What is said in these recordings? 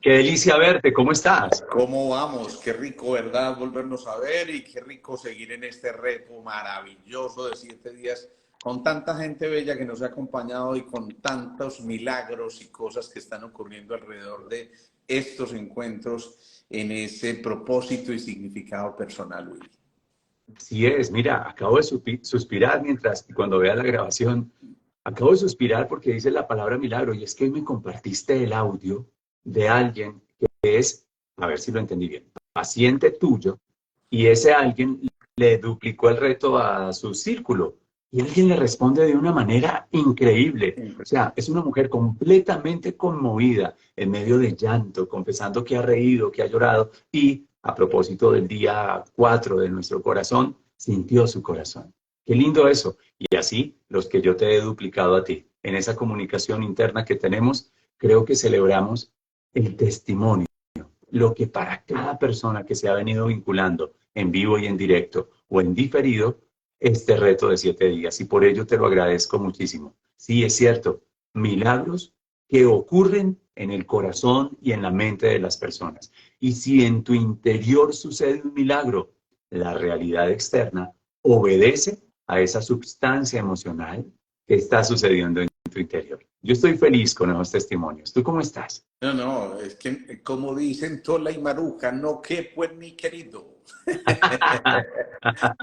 Qué delicia verte, ¿cómo estás? ¿Cómo vamos? Qué rico, ¿verdad? Volvernos a ver y qué rico seguir en este reto maravilloso de 7 días con tanta gente bella que nos ha acompañado y con tantos milagros y cosas que están ocurriendo alrededor de estos encuentros en ese propósito y significado personal, Willy. Sí es, mira, acabo de suspirar mientras, y cuando vea la grabación, acabo de suspirar porque dice la palabra milagro y es que me compartiste el audio de alguien que es, a ver si lo entendí bien, paciente tuyo y ese alguien le duplicó el reto a su círculo y alguien le responde de una manera increíble. O sea, es una mujer completamente conmovida en medio de llanto, confesando que ha reído, que ha llorado y a propósito del día 4 de nuestro corazón, sintió su corazón. Qué lindo eso. Y así, los que yo te he duplicado a ti, en esa comunicación interna que tenemos, creo que celebramos el testimonio, lo que para cada persona que se ha venido vinculando en vivo y en directo o en diferido, este reto de 7 días. Y por ello te lo agradezco muchísimo. Sí, es cierto, milagros que ocurren en el corazón y en la mente de las personas. Y si en tu interior sucede un milagro, la realidad externa obedece a esa sustancia emocional que está sucediendo en tu interior. Yo estoy feliz con esos testimonios. ¿Tú cómo estás? No, no, es que como dicen Tola y Maruja, no quepo en mi querido.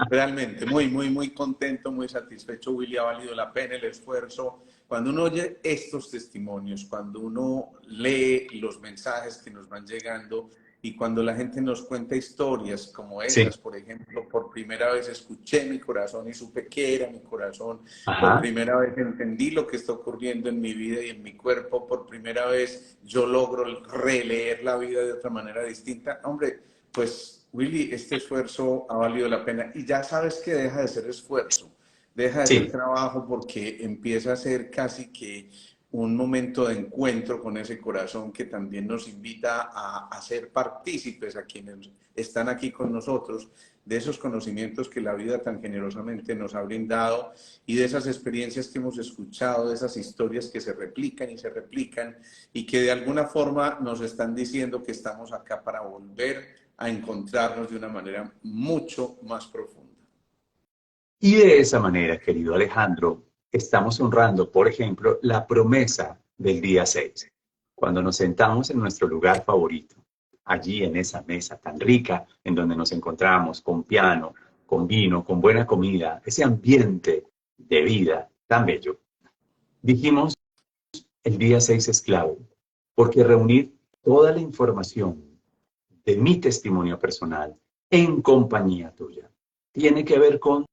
Realmente, muy, muy, muy contento, muy satisfecho, Willy, ha valido la pena el esfuerzo. Cuando uno oye estos testimonios, cuando uno lee los mensajes que nos van llegando y cuando la gente nos cuenta historias como Sí. esas, por ejemplo, por primera vez escuché mi corazón y supe qué era mi corazón, por Ajá. primera vez entendí lo que está ocurriendo en mi vida y en mi cuerpo, por primera vez yo logro releer la vida de otra manera distinta. Hombre, pues Willy, este esfuerzo ha valido la pena y ya sabes que deja de ser esfuerzo, deja de ser Sí. trabajo porque empieza a ser casi que un momento de encuentro con ese corazón que también nos invita a ser partícipes a quienes están aquí con nosotros de esos conocimientos que la vida tan generosamente nos ha brindado y de esas experiencias que hemos escuchado, de esas historias que se replican y se replican y que de alguna forma nos están diciendo que estamos acá para volver a encontrarnos de una manera mucho más profunda. Y de esa manera, querido Alejandro, estamos honrando, por ejemplo, la promesa del día 6, cuando nos sentamos en nuestro lugar favorito, allí en esa mesa tan rica en donde nos encontramos con piano, con vino, con buena comida, ese ambiente de vida tan bello. Dijimos, el día 6 es clave, porque reunir toda la información de mi testimonio personal en compañía tuya tiene que ver con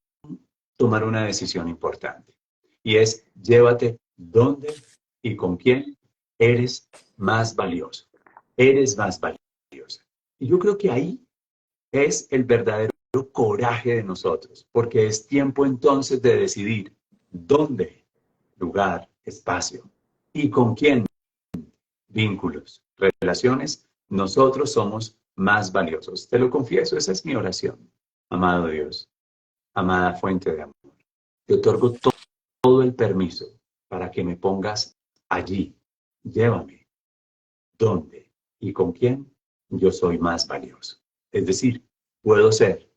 tomar una decisión importante. Y es, llévate dónde y con quién eres más valioso. Eres más valioso. Y yo creo que ahí es el verdadero coraje de nosotros, porque es tiempo entonces de decidir dónde, lugar, espacio y con quién, vínculos, relaciones, nosotros somos más valiosos. Te lo confieso, esa es mi oración. Amado Dios, amada fuente de amor. Te otorgo todo el permiso para que me pongas allí. Llévame. ¿Dónde y con quién yo soy más valioso? Es decir, puedo ser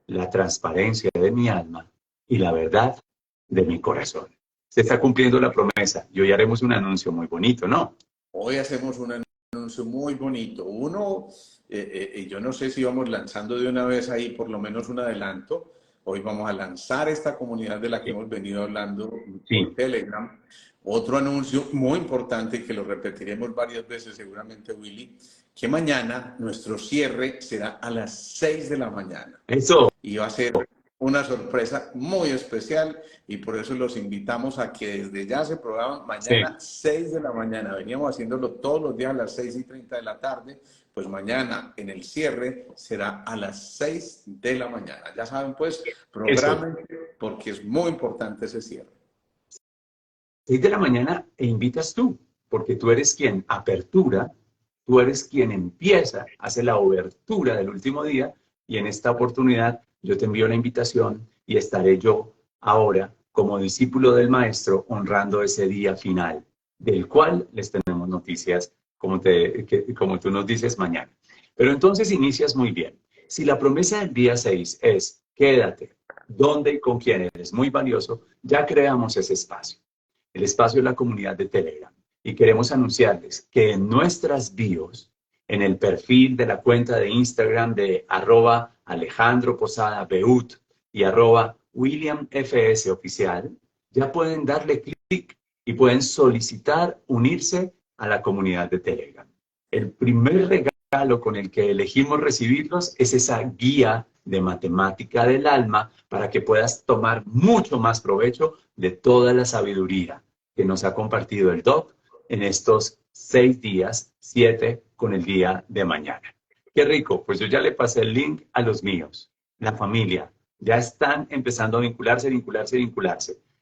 la transparencia de mi alma y la verdad de mi corazón. Se está cumpliendo la promesa y hoy haremos un anuncio muy bonito, ¿no? Hoy hacemos un anuncio muy bonito. Uno, yo no sé si vamos lanzando de una vez ahí por lo menos un adelanto. Hoy vamos a lanzar esta comunidad de la que Sí. hemos venido hablando por Sí. Telegram. Otro anuncio muy importante que lo repetiremos varias veces seguramente, Willy, que mañana nuestro cierre será a las 6 de la mañana. Eso. Y va a ser una sorpresa muy especial y por eso los invitamos a que desde ya se programen Sí. mañana 6 de la mañana. Veníamos haciéndolo todos los días a las 6:30 de la tarde, pues mañana en el cierre será a las 6 de la mañana. Ya saben, pues, Eso. programen porque es muy importante ese cierre. 6 de la mañana e invitas tú, porque tú eres quien apertura, tú eres quien empieza, hace la obertura del último día y en esta oportunidad yo te envío la invitación y estaré yo ahora como discípulo del maestro honrando ese día final, del cual les tenemos noticias como tú nos dices mañana. Pero entonces inicias muy bien. Si la promesa del día 6 es quédate, dónde y con quién eres muy valioso, ya creamos ese espacio. El espacio es la comunidad de Telegram. Y queremos anunciarles que en nuestras bios, en el perfil de la cuenta de Instagram de @AlejandroPosadaBeut y @WilliamFSOficial, ya pueden darle clic y pueden solicitar unirse a la comunidad de Telegram. El primer regalo con el que elegimos recibirlos es esa guía de matemática del alma para que puedas tomar mucho más provecho de toda la sabiduría que nos ha compartido el Doc en estos 6 días, 7 con el día de mañana. Qué rico, pues yo ya le pasé el link a los míos, la familia, ya están empezando a vincularse.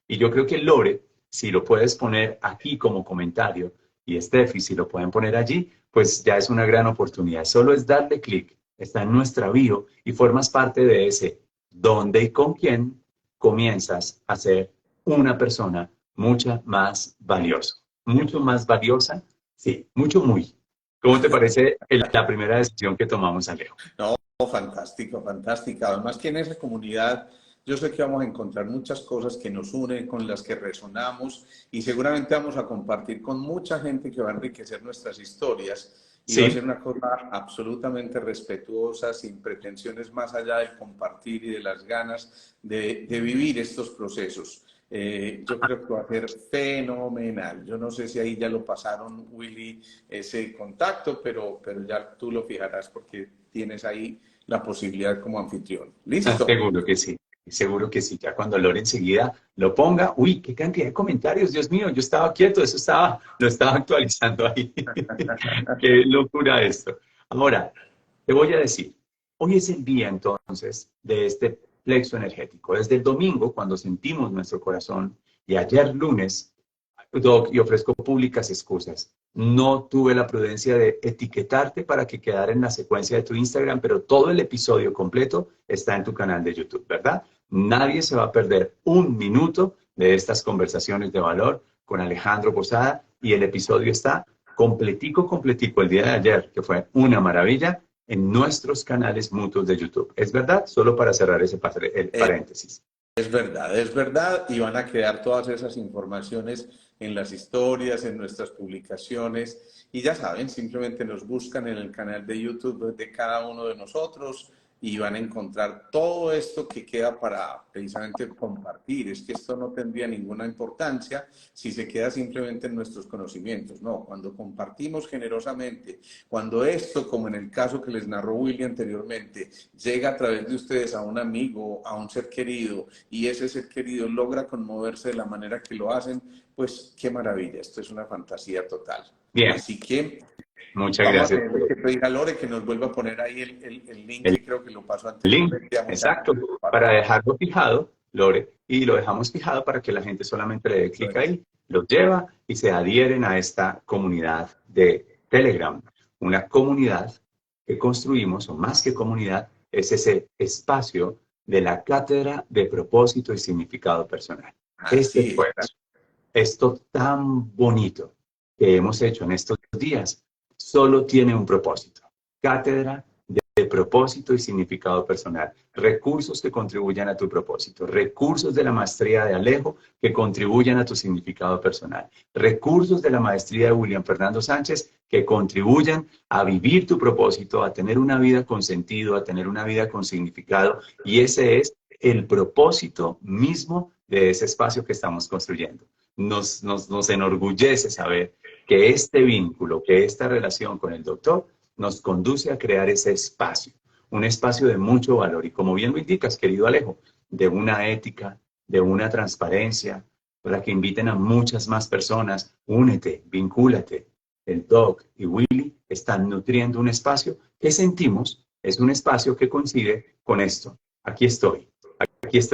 Y yo creo que Lore, si lo puedes poner aquí como comentario, y Steffi, si lo pueden poner allí, pues ya es una gran oportunidad. Solo es darle clic, está en nuestra bio y formas parte de ese dónde y con quién comienzas a ser una persona mucho más valiosa. Mucho más valiosa, sí, mucho muy. ¿Cómo te parece la primera decisión que tomamos, Alejo? No, fantástico, fantástico. Además que en esa comunidad yo sé que vamos a encontrar muchas cosas que nos unen, con las que resonamos y seguramente vamos a compartir con mucha gente que va a enriquecer nuestras historias y va a ser Sí, una cosa absolutamente respetuosa, sin pretensiones más allá del compartir y de las ganas de vivir estos procesos. Yo creo que va a ser fenomenal. Yo no sé si ahí ya lo pasaron, Willy, ese contacto, pero ya tú lo fijarás porque tienes ahí la posibilidad como anfitrión. ¿Listo? seguro que sí. Seguro que sí, ya cuando Lore enseguida lo ponga, uy, qué cantidad de comentarios, Dios mío, yo estaba quieto, lo estaba actualizando ahí. Qué locura esto. Ahora, te voy a decir, hoy es el día entonces de este plexo energético. Desde el domingo, cuando sentimos nuestro corazón, y ayer lunes, Doc, y ofrezco públicas excusas. No tuve la prudencia de etiquetarte para que quedara en la secuencia de tu Instagram, pero todo el episodio completo está en tu canal de YouTube, ¿verdad? Nadie se va a perder un minuto de estas conversaciones de valor con Alejandro Posada y el episodio está completico el día de ayer, que fue una maravilla, en nuestros canales mutuos de YouTube. ¿Es verdad? Solo para cerrar ese el paréntesis. Es verdad, y van a quedar todas esas informaciones en las historias, en nuestras publicaciones, y ya saben, simplemente nos buscan en el canal de YouTube de cada uno de nosotros y van a encontrar todo esto que queda para precisamente compartir. Es que esto no tendría ninguna importancia si se queda simplemente en nuestros conocimientos. No, cuando compartimos generosamente, cuando esto, como en el caso que les narró Willy anteriormente, llega a través de ustedes a un amigo, a un ser querido, y ese ser querido logra conmoverse de la manera que lo hacen, pues qué maravilla, esto es una fantasía total. Bien, Así que muchas vamos a gracias. tener que pedir a Lore que nos vuelva a poner ahí el link El que creo que lo pasó link, anteriormente a mucha exacto, gente. para dejarlo fijado, Lore, y lo dejamos fijado para que la gente solamente le dé clic ahí, lo lleva y se adhieren a esta comunidad de Telegram, una comunidad que construimos, o más que comunidad, es ese espacio de la cátedra de propósito y significado personal. Este Así es. esfuerzo, esto tan bonito que hemos hecho en estos días, solo tiene un propósito, cátedra de propósito y significado personal, recursos que contribuyan a tu propósito, recursos de la maestría de Alejo que contribuyan a tu significado personal, recursos de la maestría de William Fernando Sánchez que contribuyan a vivir tu propósito, a tener una vida con sentido, a tener una vida con significado, y ese es el propósito mismo de ese espacio que estamos construyendo. Nos enorgullece saber que este vínculo, que esta relación con el doctor nos conduce a crear ese espacio, un espacio de mucho valor y como bien lo indicas, querido Alejo, de una ética, de una transparencia, para que inviten a muchas más personas, únete, vincúlate. El Doc y Willy están nutriendo un espacio que sentimos es un espacio que coincide con esto. Aquí estoy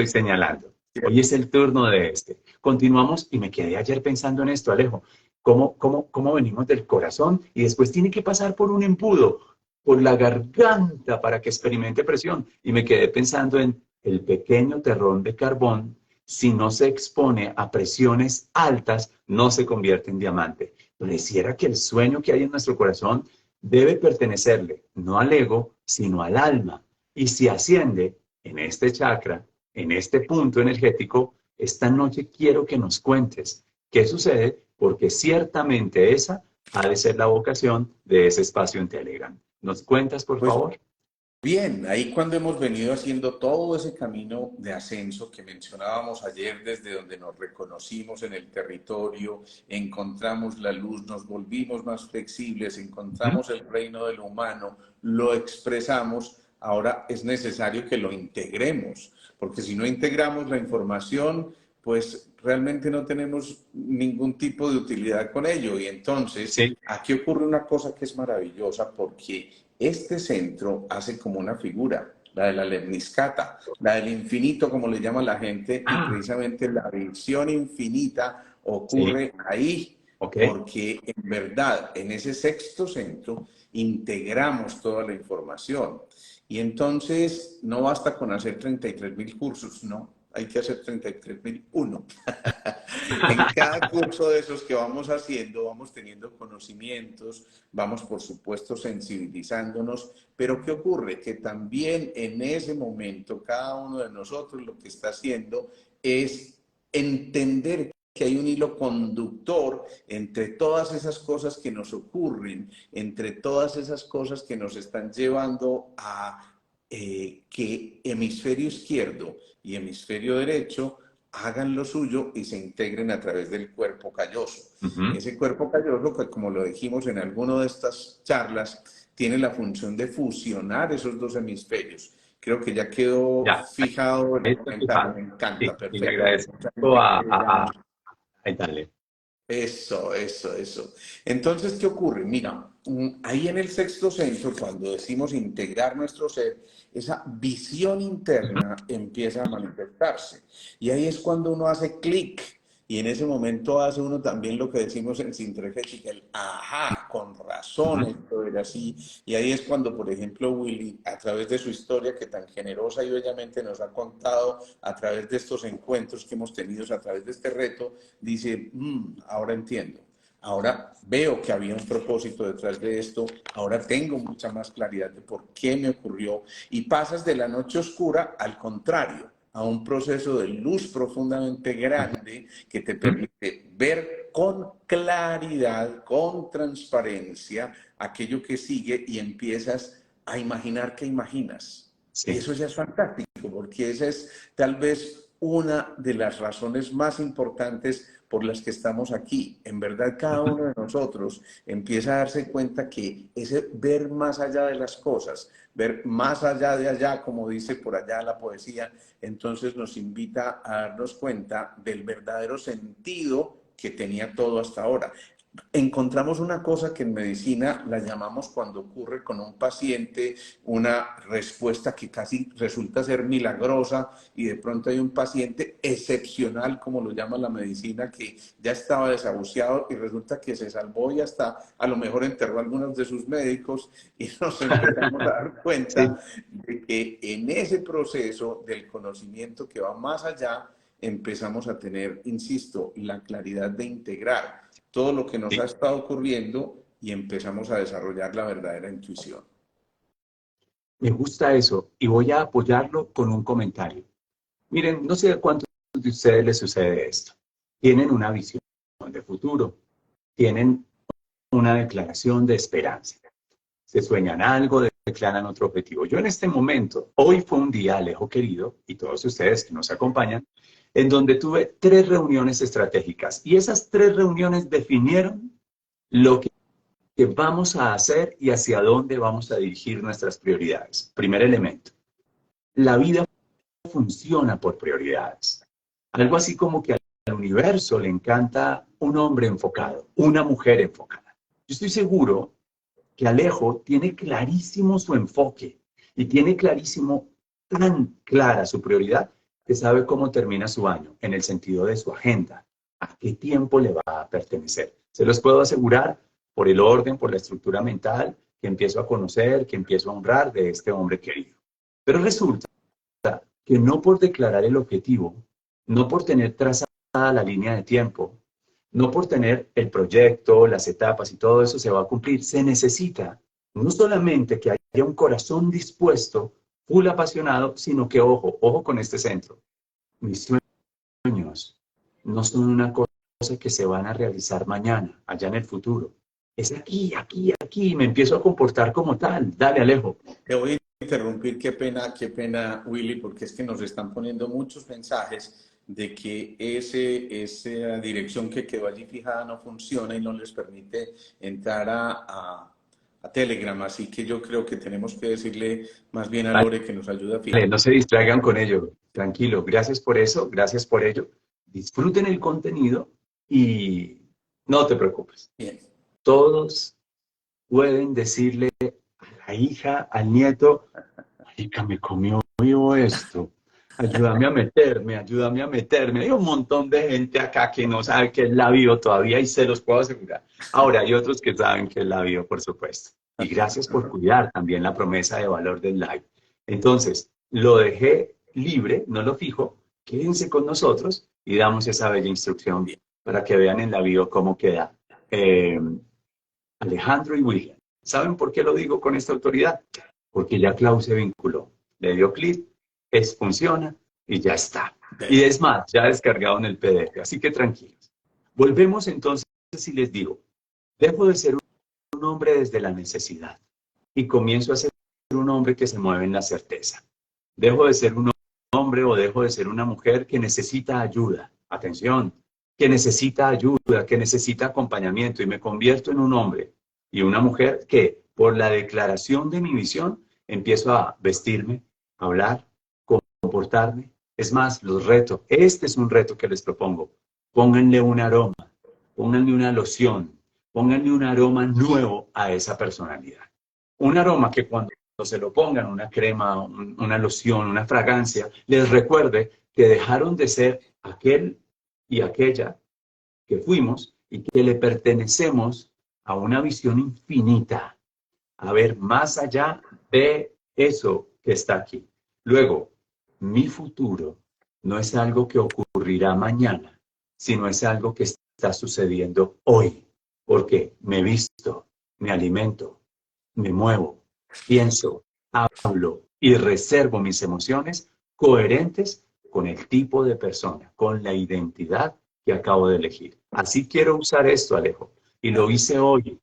señalando. Hoy es el turno de este. Continuamos y me quedé ayer pensando en esto, Alejo. ¿Cómo venimos del corazón y después tiene que pasar por un embudo, por la garganta para que experimente presión? Y me quedé pensando en el pequeño terrón de carbón si no se expone a presiones altas, no se convierte en diamante. Pareciera que el sueño que hay en nuestro corazón debe pertenecerle, no al ego, sino al alma. Y si asciende en este chakra, en este punto energético, esta noche quiero que nos cuentes qué sucede, porque ciertamente esa ha de ser la vocación de ese espacio en Telegram. ¿Nos cuentas, por Pues favor? bien, ahí cuando hemos venido haciendo todo ese camino de ascenso que mencionábamos ayer, desde donde nos reconocimos en el territorio, encontramos la luz, nos volvimos más flexibles, encontramos el reino de lo humano, lo expresamos, ahora es necesario que lo integremos, porque si no integramos la información, pues realmente no tenemos ningún tipo de utilidad con ello. Y entonces, Sí. aquí ocurre una cosa que es maravillosa, porque este centro hace como una figura, la de la lemniscata, la del infinito, como le llama la gente, y Ah, precisamente la visión infinita sí, ocurre ahí, ok. porque en verdad en ese sexto centro integramos toda la información. Y entonces no basta con hacer 33.000 cursos, no, hay que hacer 33.001. En cada curso de esos que vamos haciendo, vamos teniendo conocimientos, vamos por supuesto sensibilizándonos, pero ¿qué ocurre? Que también en ese momento cada uno de nosotros lo que está haciendo es entender que hay un hilo conductor entre todas esas cosas que nos ocurren, entre todas esas cosas que nos están llevando a que hemisferio izquierdo y hemisferio derecho hagan lo suyo y se integren a través del cuerpo calloso. Ujú. Ese cuerpo calloso, que como lo dijimos en alguna de estas charlas, tiene la función de fusionar esos dos hemisferios. Creo que ya quedó Ya, fijado el ahí está comentario, fijado. me encanta, Sí, y le perfecto, porque mucha agradezco gente quiere ya. a Italia. Eso. Entonces, ¿qué ocurre? Mira, ahí en el sexto centro, cuando decimos integrar nuestro ser, esa visión interna empieza a manifestarse. Y ahí es cuando uno hace clic. Y en ese momento hace uno también lo que decimos en Sintergética, el ajá, con razón Ujú. esto era así. Y ahí es cuando, por ejemplo, Willy, a través de su historia que tan generosa y bellamente nos ha contado, a través de estos encuentros que hemos tenido, a través de este reto, dice, ahora entiendo. Ahora veo que había un propósito detrás de esto, ahora tengo mucha más claridad de por qué me ocurrió y pasas de la noche oscura al contrario, a un proceso de luz profundamente grande que te permite ver con claridad, con transparencia aquello que sigue y empiezas a imaginar que imaginas. Sí. Eso ya es fantástico, porque esa es tal vez una de las razones más importantes por las que estamos aquí. En verdad, cada Ujú. uno de nosotros empieza a darse cuenta que ese ver más allá de las cosas, ver más allá de allá, como dice por allá la poesía, entonces nos invita a darnos cuenta del verdadero sentido que tenía todo hasta ahora. Encontramos una cosa que en medicina la llamamos cuando ocurre con un paciente una respuesta que casi resulta ser milagrosa y de pronto hay un paciente excepcional, como lo llama la medicina, que ya estaba desahuciado y resulta que se salvó y hasta a lo mejor enterró a algunos de sus médicos y nos empezamos a dar cuenta Sí. de que en ese proceso del conocimiento que va más allá, empezamos a tener, insisto, la claridad de integrar todo lo que nos ha Sí. estado ocurriendo y empezamos a desarrollar la verdadera intuición. Me gusta eso y voy a apoyarlo con un comentario. Miren, no sé a cuántos de ustedes les sucede esto. Tienen una visión de futuro, tienen una declaración de esperanza. Se sueñan algo, declaran otro objetivo. Yo en este momento, hoy fue un día, Alejo querido, y todos ustedes que nos acompañan, en donde tuve 3 reuniones estratégicas y esas 3 reuniones definieron lo que vamos a hacer y hacia dónde vamos a dirigir nuestras prioridades. Primer elemento, la vida funciona por prioridades. Algo así como que al universo le encanta un hombre enfocado, una mujer enfocada. Yo estoy seguro que Alejo tiene clarísimo su enfoque y tiene clarísimo, tan clara su prioridad, que sabe cómo termina su año, en el sentido de su agenda, a qué tiempo le va a pertenecer. Se los puedo asegurar por el orden, por la estructura mental que empiezo a conocer, que empiezo a honrar de este hombre querido. Pero resulta que no por declarar el objetivo no por tener trazada la línea de tiempo, no por tener el proyecto, las etapas y todo eso se va a cumplir. Se necesita no solamente que haya un corazón dispuesto, full apasionado, sino que, ojo con este centro. Mis sueños no son una cosa que se van a realizar mañana, allá en el futuro. Es aquí, aquí, aquí, y me empiezo a comportar como tal. Dale, Alejo. Te voy a interrumpir, qué pena, Willy, porque es que nos están poniendo muchos mensajes de que esa dirección que quedó allí fijada no funciona y no les permite entrar a Telegram. Así que yo creo que tenemos que decirle más bien a Lore que nos ayude a fijar. No se distraigan con ello. Tranquilo. Gracias por eso. Gracias por ello. Disfruten el contenido y no te preocupes. Bien. Todos pueden decirle a la hija, al nieto, marica, me comió vivo esto. Ayúdame a meterme, ayúdame a meterme. Hay un montón de gente acá que no sabe qué es la bio todavía y se los puedo asegurar. Ahora hay otros que saben qué es la bio, por supuesto. Y gracias por cuidar también la promesa de valor del live. Entonces, lo dejé libre, no lo fijo. Quédense con nosotros y damos esa bella instrucción para que vean en la bio cómo queda Alejandro y William. ¿Saben por qué lo digo con esta autoridad? Porque ya Clau se vinculó, le dio clic, funciona y ya está. Y es más, ya descargado en el PDF, así que tranquilos. Volvemos entonces y les digo, dejo de ser un hombre desde la necesidad y comienzo a ser un hombre que se mueve en la certeza. Dejo de ser un hombre o dejo de ser una mujer que necesita ayuda, atención, que necesita ayuda, que necesita acompañamiento y me convierto en un hombre y una mujer que por la declaración de mi visión empiezo a vestirme, a hablar, comportarme. Es más, los reto. Este es un reto que les propongo. Pónganle un aroma, pónganle una loción, pónganle un aroma nuevo a esa personalidad. Un aroma que cuando se lo pongan, una crema, una loción, una fragancia, les recuerde que dejaron de ser aquel y aquella que fuimos y que le pertenecemos a una visión infinita, a ver más allá de eso que está aquí. Luego, mi futuro no es algo que ocurrirá mañana, sino es algo que está sucediendo hoy, porque me visto, me alimento, me muevo, pienso, hablo y reservo mis emociones coherentes con el tipo de persona, con la identidad que acabo de elegir. Así quiero usar esto, Alejo, y lo hice hoy,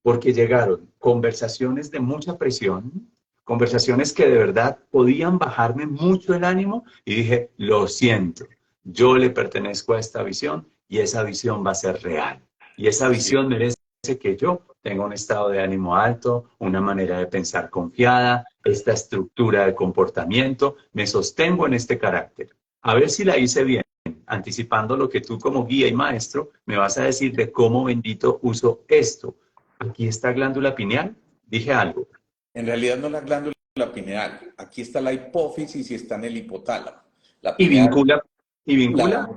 porque llegaron conversaciones de mucha presión, conversaciones que de verdad podían bajarme mucho el ánimo y dije, lo siento, yo le pertenezco a esta visión y esa visión va a ser real. Y esa visión merece que yo tenga un estado de ánimo alto, una manera de pensar confiada, esta estructura de comportamiento, me sostengo en este carácter. A ver si la hice bien, anticipando lo que tú como guía y maestro me vas a decir de cómo bendito uso esto. Aquí está glándula pineal, dije algo. En realidad no la glándula pineal. Aquí está la hipófisis y está en el hipotálamo. La Y pineal vincula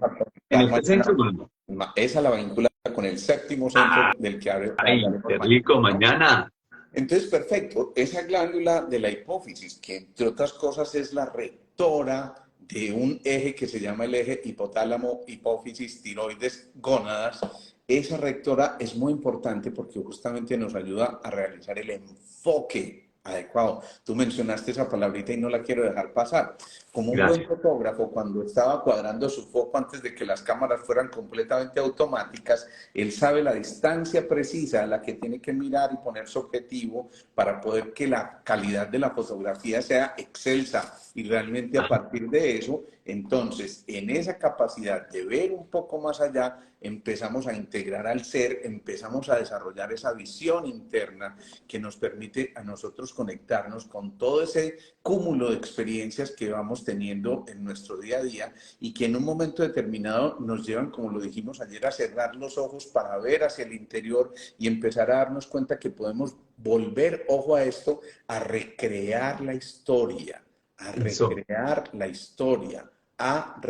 en este centro. Esa la vincula con el séptimo centro del que hablaremos qué rico, mañana. Entonces, perfecto. Esa glándula de la hipófisis, que entre otras cosas es la rectora de un eje que se llama el eje hipotálamo, hipófisis, tiroides, gónadas. Esa rectora es muy importante porque justamente nos ayuda a realizar el enfoque adecuado. Tú mencionaste esa palabrita y no la quiero dejar pasar. Como un buen fotógrafo, cuando estaba cuadrando su foco antes de que las cámaras fueran completamente automáticas, él sabe la distancia precisa a la que tiene que mirar y poner su objetivo para poder que la calidad de la fotografía sea excelsa. Y realmente a partir de eso, entonces, en esa capacidad de ver un poco más allá, empezamos a integrar al ser, empezamos a desarrollar esa visión interna que nos permite a nosotros conectarnos con todo ese cúmulo de experiencias que vamos teniendo en nuestro día a día y que en un momento determinado nos llevan, como lo dijimos ayer, a cerrar los ojos para ver hacia el interior y empezar a darnos cuenta que podemos volver, ojo a esto, a recrear la historia, a recrear la historia, a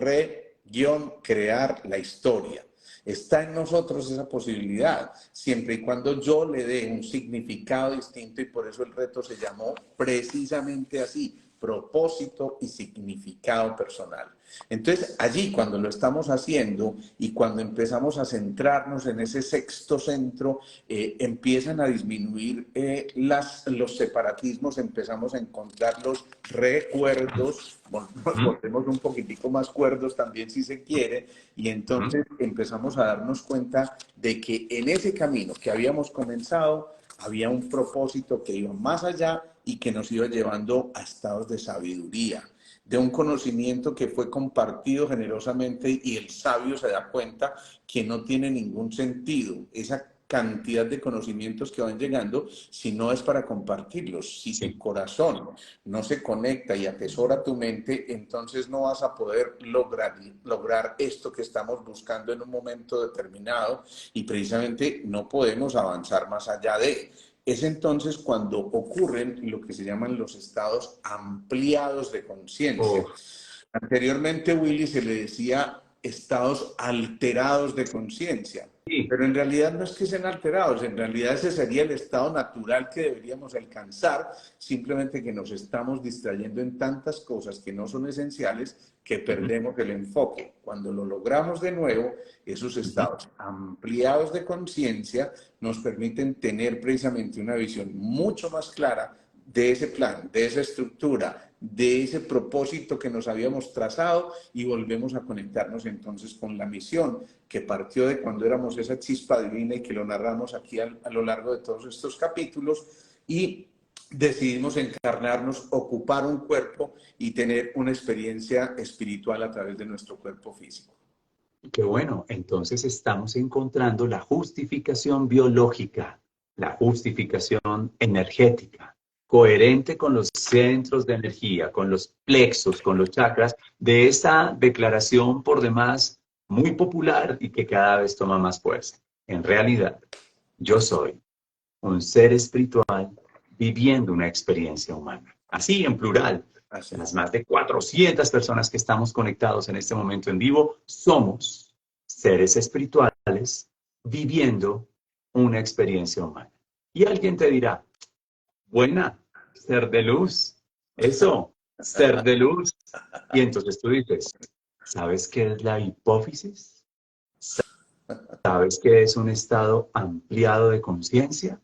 crear la historia. Está en nosotros esa posibilidad, siempre y cuando yo le dé un significado distinto y por eso el reto se llamó precisamente así, propósito y significado personal. Entonces, allí cuando lo estamos haciendo y cuando empezamos a centrarnos en ese sexto centro, empiezan a disminuir los separatismos, empezamos a encontrar los recuerdos, nos volvemos un poquitico más cuerdos también si se quiere, y entonces empezamos a darnos cuenta de que en ese camino que habíamos comenzado había un propósito que iba más allá y que nos iba llevando a estados de sabiduría, de un conocimiento que fue compartido generosamente y el sabio se da cuenta que no tiene ningún sentido esa cantidad de conocimientos que van llegando si no es para compartirlos. Si tu corazón no se conecta y atesora tu mente, entonces no vas a poder lograr esto que estamos buscando en un momento determinado y precisamente no podemos avanzar más allá de. Es entonces cuando ocurren lo que se llaman los estados ampliados de conciencia. Anteriormente, Willy, se le decía estados alterados de conciencia, pero en realidad no es que sean alterados, en realidad ese sería el estado natural que deberíamos alcanzar, simplemente que nos estamos distrayendo en tantas cosas que no son esenciales que perdemos el enfoque. Cuando lo logramos de nuevo, esos estados ampliados de conciencia nos permiten tener precisamente una visión mucho más clara de ese plan, de esa estructura, de ese propósito que nos habíamos trazado y volvemos a conectarnos entonces con la misión que partió de cuando éramos esa chispa divina y que lo narramos aquí a lo largo de todos estos capítulos y decidimos encarnarnos, ocupar un cuerpo y tener una experiencia espiritual a través de nuestro cuerpo físico. Qué bueno, entonces estamos encontrando la justificación biológica, la justificación energética, coherente con los centros de energía, con los plexos, con los chakras, de esa declaración por demás muy popular y que cada vez toma más fuerza. En realidad, yo soy un ser espiritual viviendo una experiencia humana. Así, en plural. Las más de 400 personas que estamos conectados en este momento en vivo somos seres espirituales viviendo una experiencia humana. Y alguien te dirá, buena, ser de luz, eso, ser de luz. Y entonces tú dices, ¿sabes qué es la hipófisis? ¿Sabes qué es un estado ampliado de conciencia?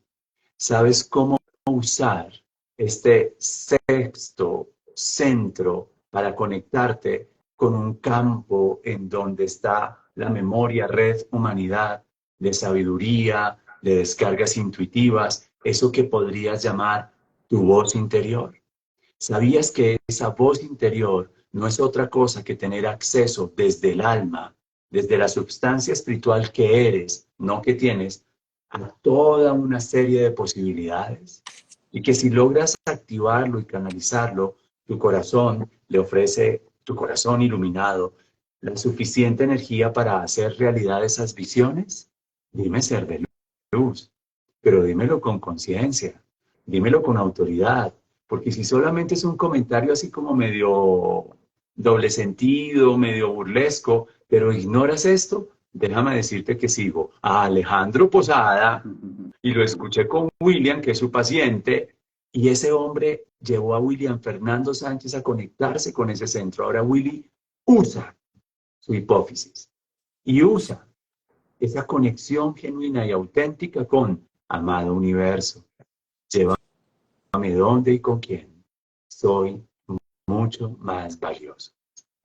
¿Sabes cómo usar este sexto centro para conectarte con un campo en donde está la memoria, red, humanidad, de sabiduría, de descargas intuitivas, eso que podrías llamar tu voz interior? ¿Sabías que esa voz interior no es otra cosa que tener acceso desde el alma, desde la substancia espiritual que eres, no que tienes, a toda una serie de posibilidades? Y que si logras activarlo y canalizarlo, tu corazón le ofrece, tu corazón iluminado, la suficiente energía para hacer realidad esas visiones. Dime ser de luz, pero dímelo con conciencia, dímelo con autoridad, porque si solamente es un comentario así como medio doble sentido, medio burlesco, pero ignoras esto, déjame decirte que sigo a Alejandro Posada y lo escuché con William, que es su paciente, y ese hombre llevó a William Fernando Sánchez a conectarse con ese centro. Ahora Willy usa su hipófisis y usa esa conexión genuina y auténtica con amado universo. Llévame dónde y con quién. Soy mucho más valioso.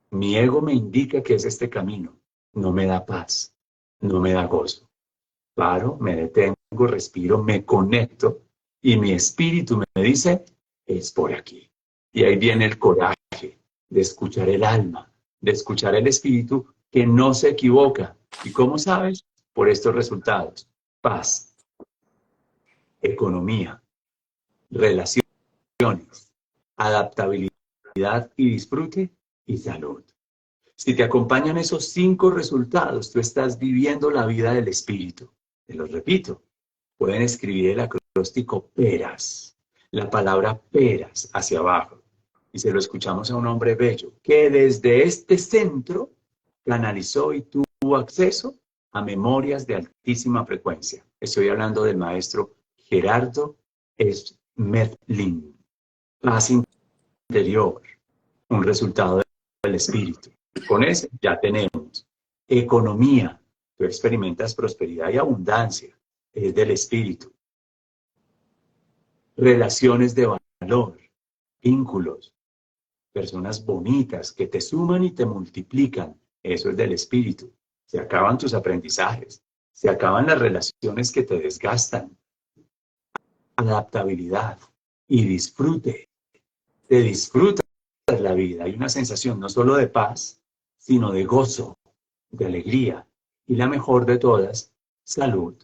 Mi ego me indica que es este camino. No me da paz, no me da gozo. Paro, me detengo, respiro, me conecto y mi espíritu me dice, es por aquí. Y ahí viene el coraje de escuchar el alma, de escuchar el espíritu que no se equivoca. ¿Y cómo sabes? Por estos resultados. Paz, economía, relaciones, adaptabilidad y disfrute y salud. Si te acompañan esos 5 resultados, tú estás viviendo la vida del espíritu. Te los repito, pueden escribir el acróstico PERAS, la palabra PERAS hacia abajo. Y se lo escuchamos a un hombre bello que desde este centro canalizó y tuvo acceso a memorias de altísima frecuencia. Estoy hablando del maestro Gerardo Schmettling. Paz interior, un resultado del espíritu. Con ese ya tenemos economía. Tú experimentas prosperidad y abundancia, es del espíritu. Relaciones de valor, vínculos, personas bonitas que te suman y te multiplican, eso es del espíritu. Se acaban tus aprendizajes, se acaban las relaciones que te desgastan. Adaptabilidad y disfrute. Te disfrutas la vida. Hay una sensación no solo de paz, sino de gozo, de alegría. Y la mejor de todas, salud.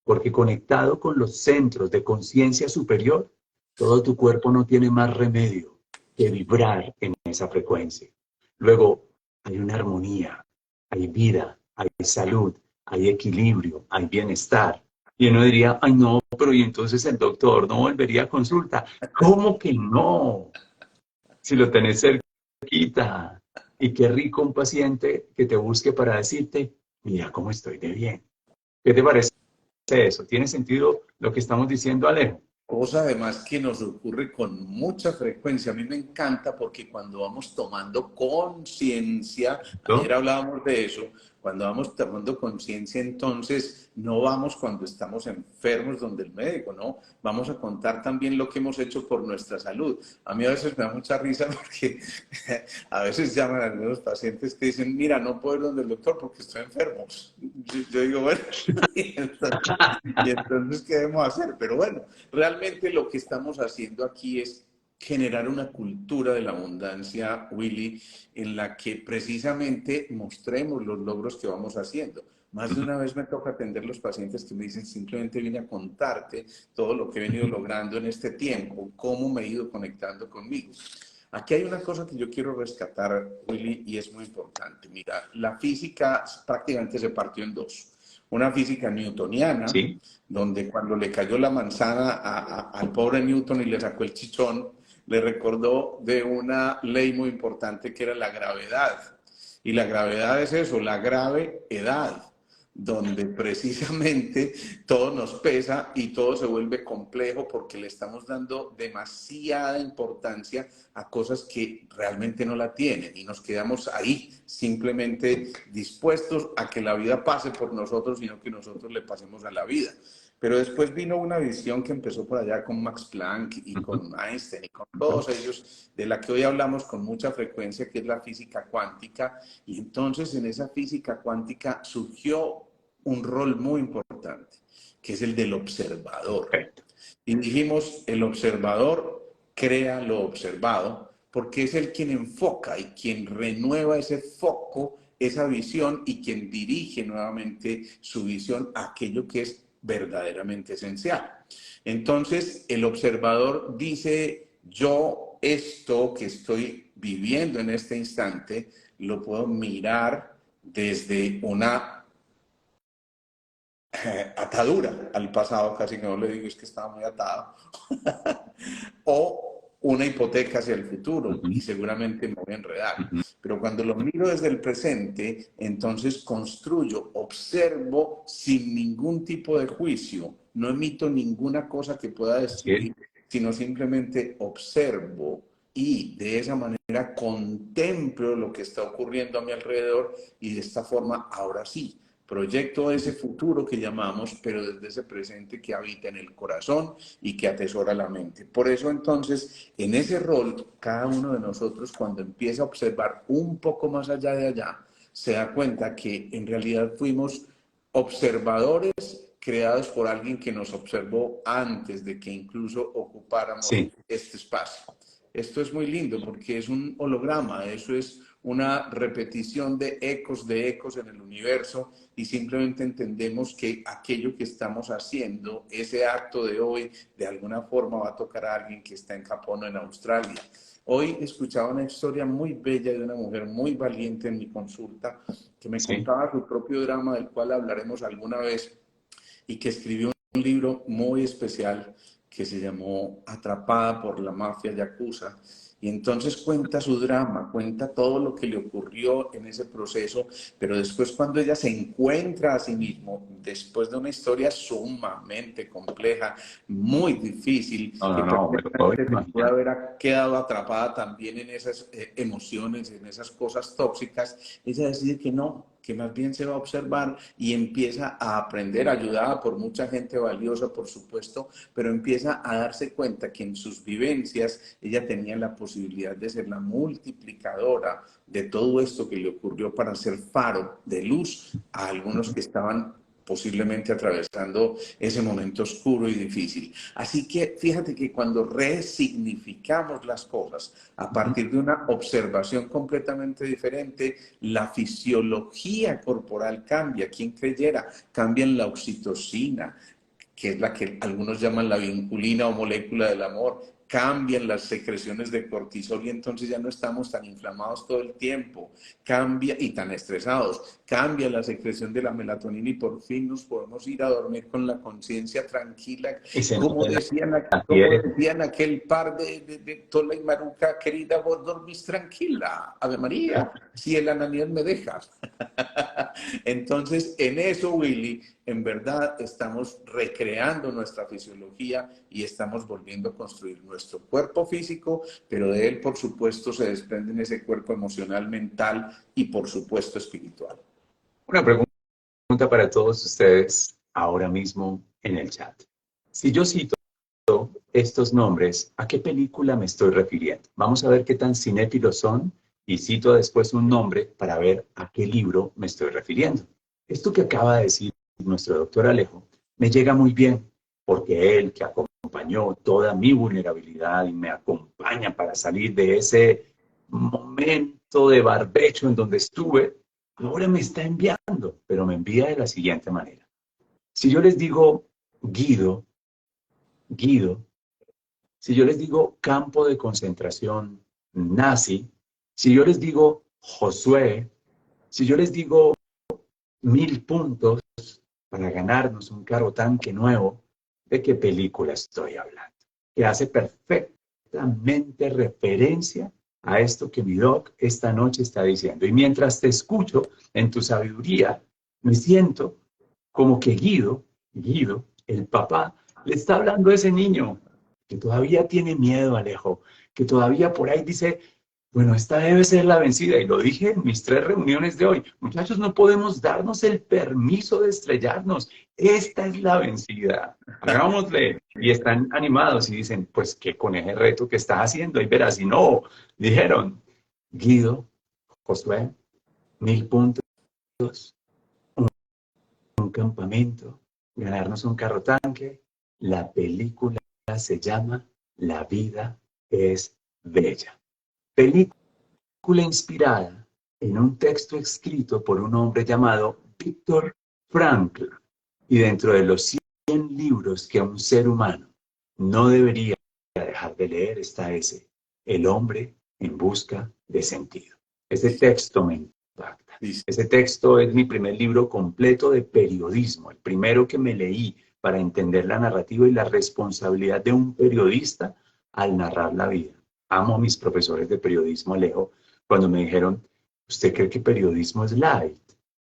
Porque conectado con los centros de conciencia superior, todo tu cuerpo no tiene más remedio que vibrar en esa frecuencia. Luego, hay una armonía, hay vida, hay salud, hay equilibrio, hay bienestar. Y uno diría, ay no, pero y entonces el doctor no volvería a consulta. ¿Cómo que no? Si lo tenés cerquita. Y qué rico un paciente que te busque para decirte, mira cómo estoy de bien. ¿Qué te parece eso? ¿Tiene sentido lo que estamos diciendo, Alejo? Cosa además que nos ocurre con mucha frecuencia. A mí me encanta porque cuando vamos tomando conciencia, ayer ¿No? hablábamos de eso, cuando vamos tomando conciencia, entonces no vamos cuando estamos enfermos donde el médico, ¿no? Vamos a contar también lo que hemos hecho por nuestra salud. A mí a veces me da mucha risa porque a veces llaman a algunos pacientes que dicen, mira, no puedo ir donde el doctor porque estoy enfermo. Yo digo, bueno, y entonces, ¿qué debemos hacer? Pero bueno, realmente lo que estamos haciendo aquí es generar una cultura de la abundancia, Willy, en la que precisamente mostremos los logros que vamos haciendo. Más de una vez me toca atender los pacientes que me dicen, simplemente vine a contarte todo lo que he venido logrando en este tiempo, cómo me he ido conectando conmigo. Aquí hay una cosa que yo quiero rescatar, Willy, y es muy importante. Mira, la física prácticamente se partió en dos. Una física newtoniana, Sí, donde cuando le cayó la manzana al pobre Newton y le sacó el chichón, le recordó de una ley muy importante que era la gravedad. Y la gravedad es eso, la gravedad, donde precisamente todo nos pesa y todo se vuelve complejo porque le estamos dando demasiada importancia a cosas que realmente no la tienen y nos quedamos ahí simplemente dispuestos a que la vida pase por nosotros y no que nosotros le pasemos a la vida. Pero después vino una visión que empezó por allá con Max Planck y con Einstein y con todos ellos, de la que hoy hablamos con mucha frecuencia, que es la física cuántica. Y entonces en esa física cuántica surgió un rol muy importante, que es el del observador. perfecto. Y dijimos, el observador crea lo observado, porque es el quien enfoca y quien renueva ese foco, esa visión, y quien dirige nuevamente su visión a aquello que es verdaderamente esencial. Entonces, el observador dice, yo esto que estoy viviendo en este instante, lo puedo mirar desde una atadura al pasado, casi que no le digo, es que estaba muy atado, o una hipoteca hacia el futuro, y seguramente me voy a enredar. Pero cuando lo miro desde el presente, entonces construyo, observo sin ningún tipo de juicio, no emito ninguna cosa que pueda Sí, destruir, sino simplemente observo y de esa manera contemplo lo que está ocurriendo a mi alrededor y de esta forma, ahora sí, proyecto ese futuro que llamamos, pero desde ese presente que habita en el corazón y que atesora la mente. Por eso entonces, en ese rol, cada uno de nosotros cuando empieza a observar un poco más allá de allá, se da cuenta que en realidad fuimos observadores creados por alguien que nos observó antes de que incluso ocupáramos sí, este espacio. Esto es muy lindo porque es un holograma, eso es una repetición de ecos en el universo y simplemente entendemos que aquello que estamos haciendo, ese acto de hoy, de alguna forma va a tocar a alguien que está en Japón o en Australia. Hoy escuchaba una historia muy bella de una mujer muy valiente en mi consulta que me sí. contaba su propio drama del cual hablaremos alguna vez y que escribió un libro muy especial que se llamó Atrapada por la mafia yakuza Y entonces cuenta su drama, cuenta todo lo que le ocurrió en ese proceso, pero después cuando ella se encuentra a sí mismo, después de una historia sumamente compleja, muy difícil, No, que no, no, me lo puedo perfectamente se puede imaginar. haber quedado atrapada también en esas emociones, en esas cosas tóxicas, ella decide que no, que más bien se va a observar y empieza a aprender, ayudada por mucha gente valiosa, por supuesto, pero empieza a darse cuenta que en sus vivencias ella tenía la posibilidad de ser la multiplicadora de todo esto que le ocurrió para ser faro de luz a algunos que estaban posiblemente atravesando ese momento oscuro y difícil. Así que fíjate que cuando resignificamos las cosas a partir de una observación completamente diferente, la fisiología corporal cambia. ¿Quién creyera? Cambian la oxitocina, que es la que algunos llaman la vinculina o molécula del amor, cambian las secreciones de cortisol y entonces ya no estamos tan inflamados todo el tiempo, cambia y tan estresados, cambia la secreción de la melatonina y por fin nos podemos ir a dormir con la conciencia tranquila, Y se nos ve la como piel. decían aquel par de Tola y Maruca, querida, vos dormís tranquila, Ave María, si el Ananías me deja. Entonces, en eso, Willy, en verdad estamos recreando nuestra fisiología y estamos volviendo a construir nuestro cuerpo físico, pero de él, por supuesto, se desprende en ese cuerpo emocional, mental y, por supuesto, espiritual. Una pregunta para todos ustedes ahora mismo en el chat. Si yo cito estos nombres, ¿a qué película me estoy refiriendo? Vamos a ver qué tan cinéfilos son y cito después un nombre para ver a qué libro me estoy refiriendo. Esto que acaba de decir nuestro doctor Alejo me llega muy bien porque él que acompañó toda mi vulnerabilidad y me acompaña para salir de ese momento de barbecho en donde estuve, ahora me está enviando, pero me envía de la siguiente manera. Si yo les digo Guido, Guido, si yo les digo campo de concentración nazi, si yo les digo Josué, si yo les digo 1000 puntos para ganarnos un carro tanque nuevo, ¿de qué película estoy hablando? Que hace perfectamente referencia a esto que mi doc esta noche está diciendo. Y mientras te escucho en tu sabiduría, me siento como que Guido, el papá, le está hablando a ese niño que todavía tiene miedo, Alejo, que todavía por ahí dice, bueno, esta debe ser la vencida. Y lo dije en mis 3 reuniones de hoy. Muchachos, no podemos darnos el permiso de estrellarnos. Esta es la vencida. Hagámosle. Y están animados y dicen, pues que con ese reto que estás haciendo. Y verás, si no, dijeron, Guido, Josué, 1000 puntos, un campamento, ganarnos un carro tanque. La película se llama La vida es bella. Película inspirada en un texto escrito por un hombre llamado Viktor Frankl. Y dentro de los 100 libros que un ser humano no debería dejar de leer está ese, El hombre en busca de sentido. Ese texto me impacta. Ese texto es mi primer libro completo de periodismo, el primero que me leí para entender la narrativa y la responsabilidad de un periodista al narrar la vida. Amo a mis profesores de periodismo, Alejo, cuando me dijeron, ¿usted cree que periodismo es light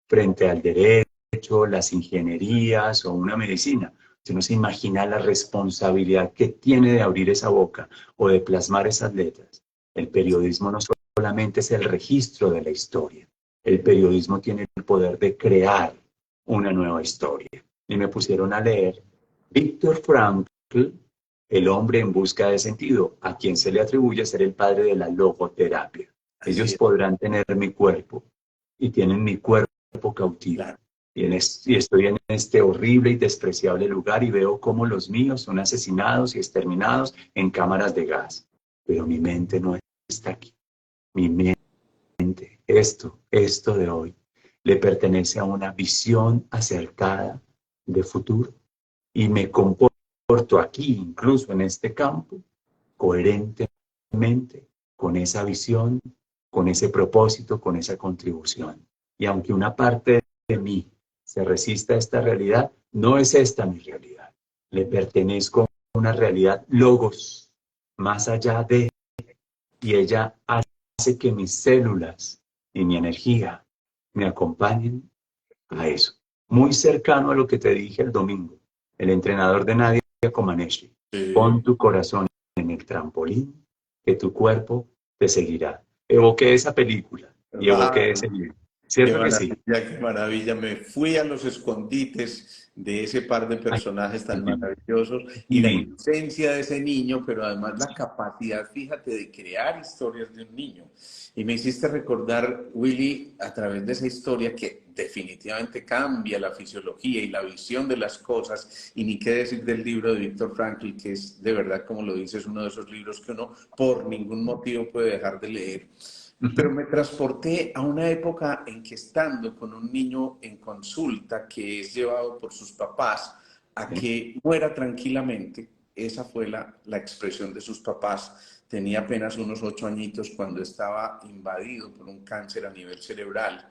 frente al derecho, las ingenierías o una medicina? Usted no se imagina la responsabilidad que tiene de abrir esa boca o de plasmar esas letras. El periodismo no solamente es el registro de la historia, el periodismo tiene el poder de crear una nueva historia. Y me pusieron a leer Viktor Frankl, El hombre en busca de sentido, a quien se le atribuye ser el padre de la logoterapia. Así Ellos es, podrán tener mi cuerpo y tienen mi cuerpo cautivo. claro. Y estoy en este horrible y despreciable lugar y veo cómo los míos son asesinados y exterminados en cámaras de gas. Pero mi mente no está aquí. Mi mente, esto de hoy, le pertenece a una visión acertada de futuro y me comporto aquí, incluso en este campo, coherentemente con esa visión, con ese propósito, con esa contribución. Y aunque una parte de mí se resista a esta realidad, no es esta mi realidad. Le pertenezco a una realidad logos, más allá de y ella hace que mis células y mi energía me acompañen a eso. Muy cercano a lo que te dije el domingo. El entrenador de Nadia Comaneci. Sí. Pon tu corazón en el trampolín, que tu cuerpo te seguirá. Evoqué esa película y evoqué ese Ah, libro. ¿Cierto que sí? qué maravilla. Me fui a los escondites de ese par de Ay, personajes tan divino. maravillosos y la Divino. inocencia de ese niño, pero además la capacidad, fíjate, de crear historias de un niño. Y me hiciste recordar, Willy, a través de esa historia que definitivamente cambia la fisiología y la visión de las cosas, y ni qué decir del libro de Viktor Frankl, que es de verdad, como lo dices, uno de esos libros que uno por ningún motivo puede dejar de leer. Pero Ujú. me transporté a una época en que estando con un niño en consulta que es llevado por sus papás a Sí. que muera tranquilamente, esa fue la expresión de sus papás. Tenía apenas unos 8 añitos cuando estaba invadido por un cáncer a nivel cerebral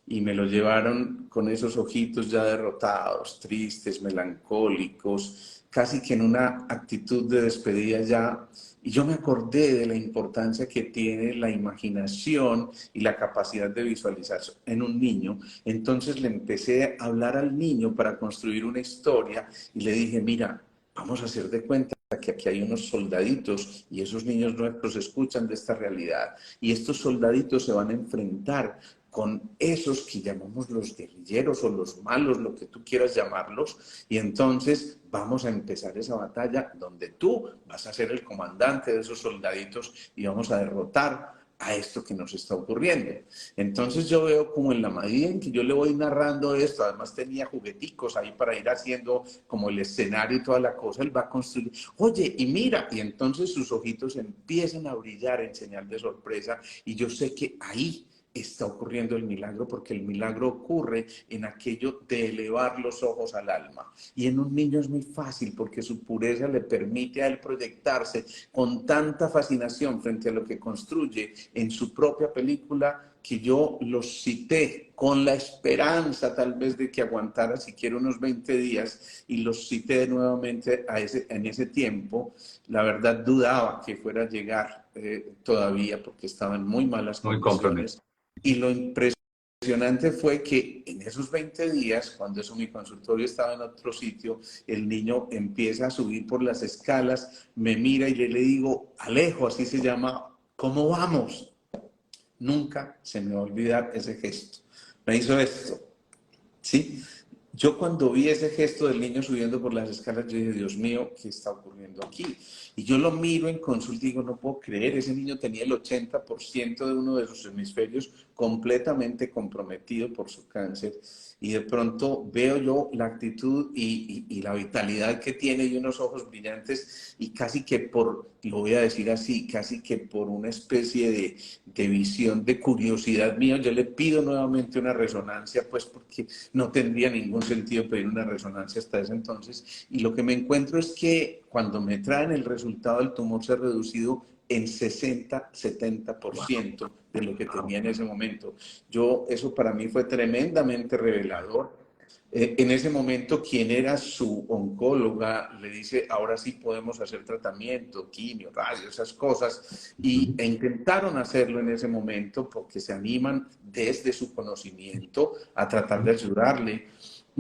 y me lo llevaron con esos ojitos ya derrotados, tristes, melancólicos, casi que en una actitud de despedida ya. Y yo me acordé de la importancia que tiene la imaginación y la capacidad de visualizar en un niño. Entonces le empecé a hablar al niño para construir una historia y le dije, mira, vamos a hacer de cuenta que aquí hay unos soldaditos y esos niños nuestros escuchan de esta realidad y estos soldaditos se van a enfrentar con esos que llamamos los guerrilleros o los malos, lo que tú quieras llamarlos, y entonces vamos a empezar esa batalla donde tú vas a ser el comandante de esos soldaditos y vamos a derrotar a esto que nos está ocurriendo. Entonces yo veo como en la medida en que yo le voy narrando esto, además tenía jugueticos ahí para ir haciendo como el escenario y toda la cosa, él va a construir, oye, y mira, y entonces sus ojitos empiezan a brillar en señal de sorpresa y yo sé que ahí está ocurriendo el milagro, porque el milagro ocurre en aquello de elevar los ojos al alma. Y en un niño es muy fácil porque su pureza le permite a él proyectarse con tanta fascinación frente a lo que construye en su propia película, que yo los cité con la esperanza tal vez de que aguantara siquiera unos 20 días y los cité nuevamente en ese tiempo. La verdad dudaba que fuera a llegar todavía porque estaba en muy malas Muy comprometido. condiciones. Y lo impresionante fue que en esos 20 días, cuando eso mi consultorio estaba en otro sitio, el niño empieza a subir por las escalas, me mira y yo le digo, Alejo, así se llama, ¿cómo vamos? Nunca se me va a olvidar ese gesto. Me hizo esto, ¿sí? Yo cuando vi ese gesto del niño subiendo por las escalas, yo dije, Dios mío, ¿qué está ocurriendo aquí? Y yo lo miro en consulta y digo, no puedo creer, ese niño tenía el 80% de uno de sus hemisferios completamente comprometido por su cáncer. Y de pronto veo yo la actitud y la vitalidad que tiene y unos ojos brillantes y casi que por, lo voy a decir así, casi que por una especie de visión, de curiosidad mío, yo le pido nuevamente una resonancia, pues porque no tendría ningún sentido pedir una resonancia hasta ese entonces. Y lo que me encuentro es que cuando me traen el resultado, el tumor se ha reducido en 60-70% de lo que tenía en ese momento. Eso para mí fue tremendamente revelador. En ese momento, quien era su oncóloga le dice, ahora sí podemos hacer tratamiento, quimio, radio, esas cosas, e intentaron hacerlo en ese momento porque se animan desde su conocimiento a tratar de ayudarle.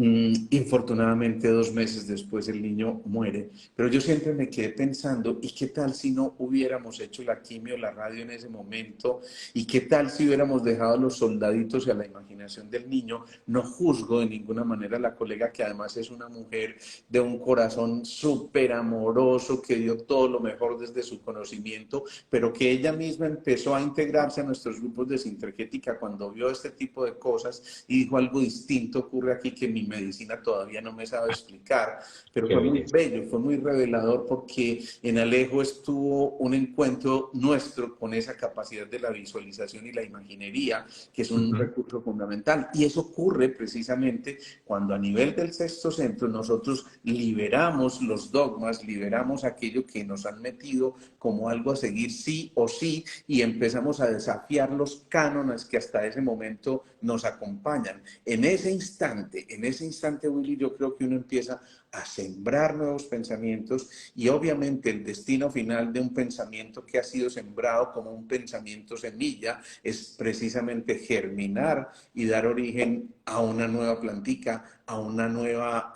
Infortunadamente, 2 meses después el niño muere, pero yo siempre me quedé pensando, ¿y qué tal si no hubiéramos hecho la quimio, la radio en ese momento? ¿Y qué tal si hubiéramos dejado a los soldaditos y a la imaginación del niño? No juzgo de ninguna manera a la colega, que además es una mujer de un corazón súper amoroso, que dio todo lo mejor desde su conocimiento, pero que ella misma empezó a integrarse a nuestros grupos de Sintergética cuando vio este tipo de cosas y dijo, algo distinto ocurre aquí que mi medicina todavía no me sabe explicar, pero Qué fue muy belleza. bello, fue muy revelador porque en Alejo estuvo un encuentro nuestro con esa capacidad de la visualización y la imaginería, que es un Ujú. recurso fundamental. Y eso ocurre precisamente cuando a nivel del sexto centro nosotros liberamos los dogmas, liberamos aquello que nos han metido como algo a seguir sí o sí y empezamos a desafiar los cánones que hasta ese momento nos acompañan. En ese ese instante, Willy, yo creo que uno empieza a sembrar nuevos pensamientos y obviamente el destino final de un pensamiento que ha sido sembrado como un pensamiento semilla es precisamente germinar y dar origen a una nueva plantica, a una nueva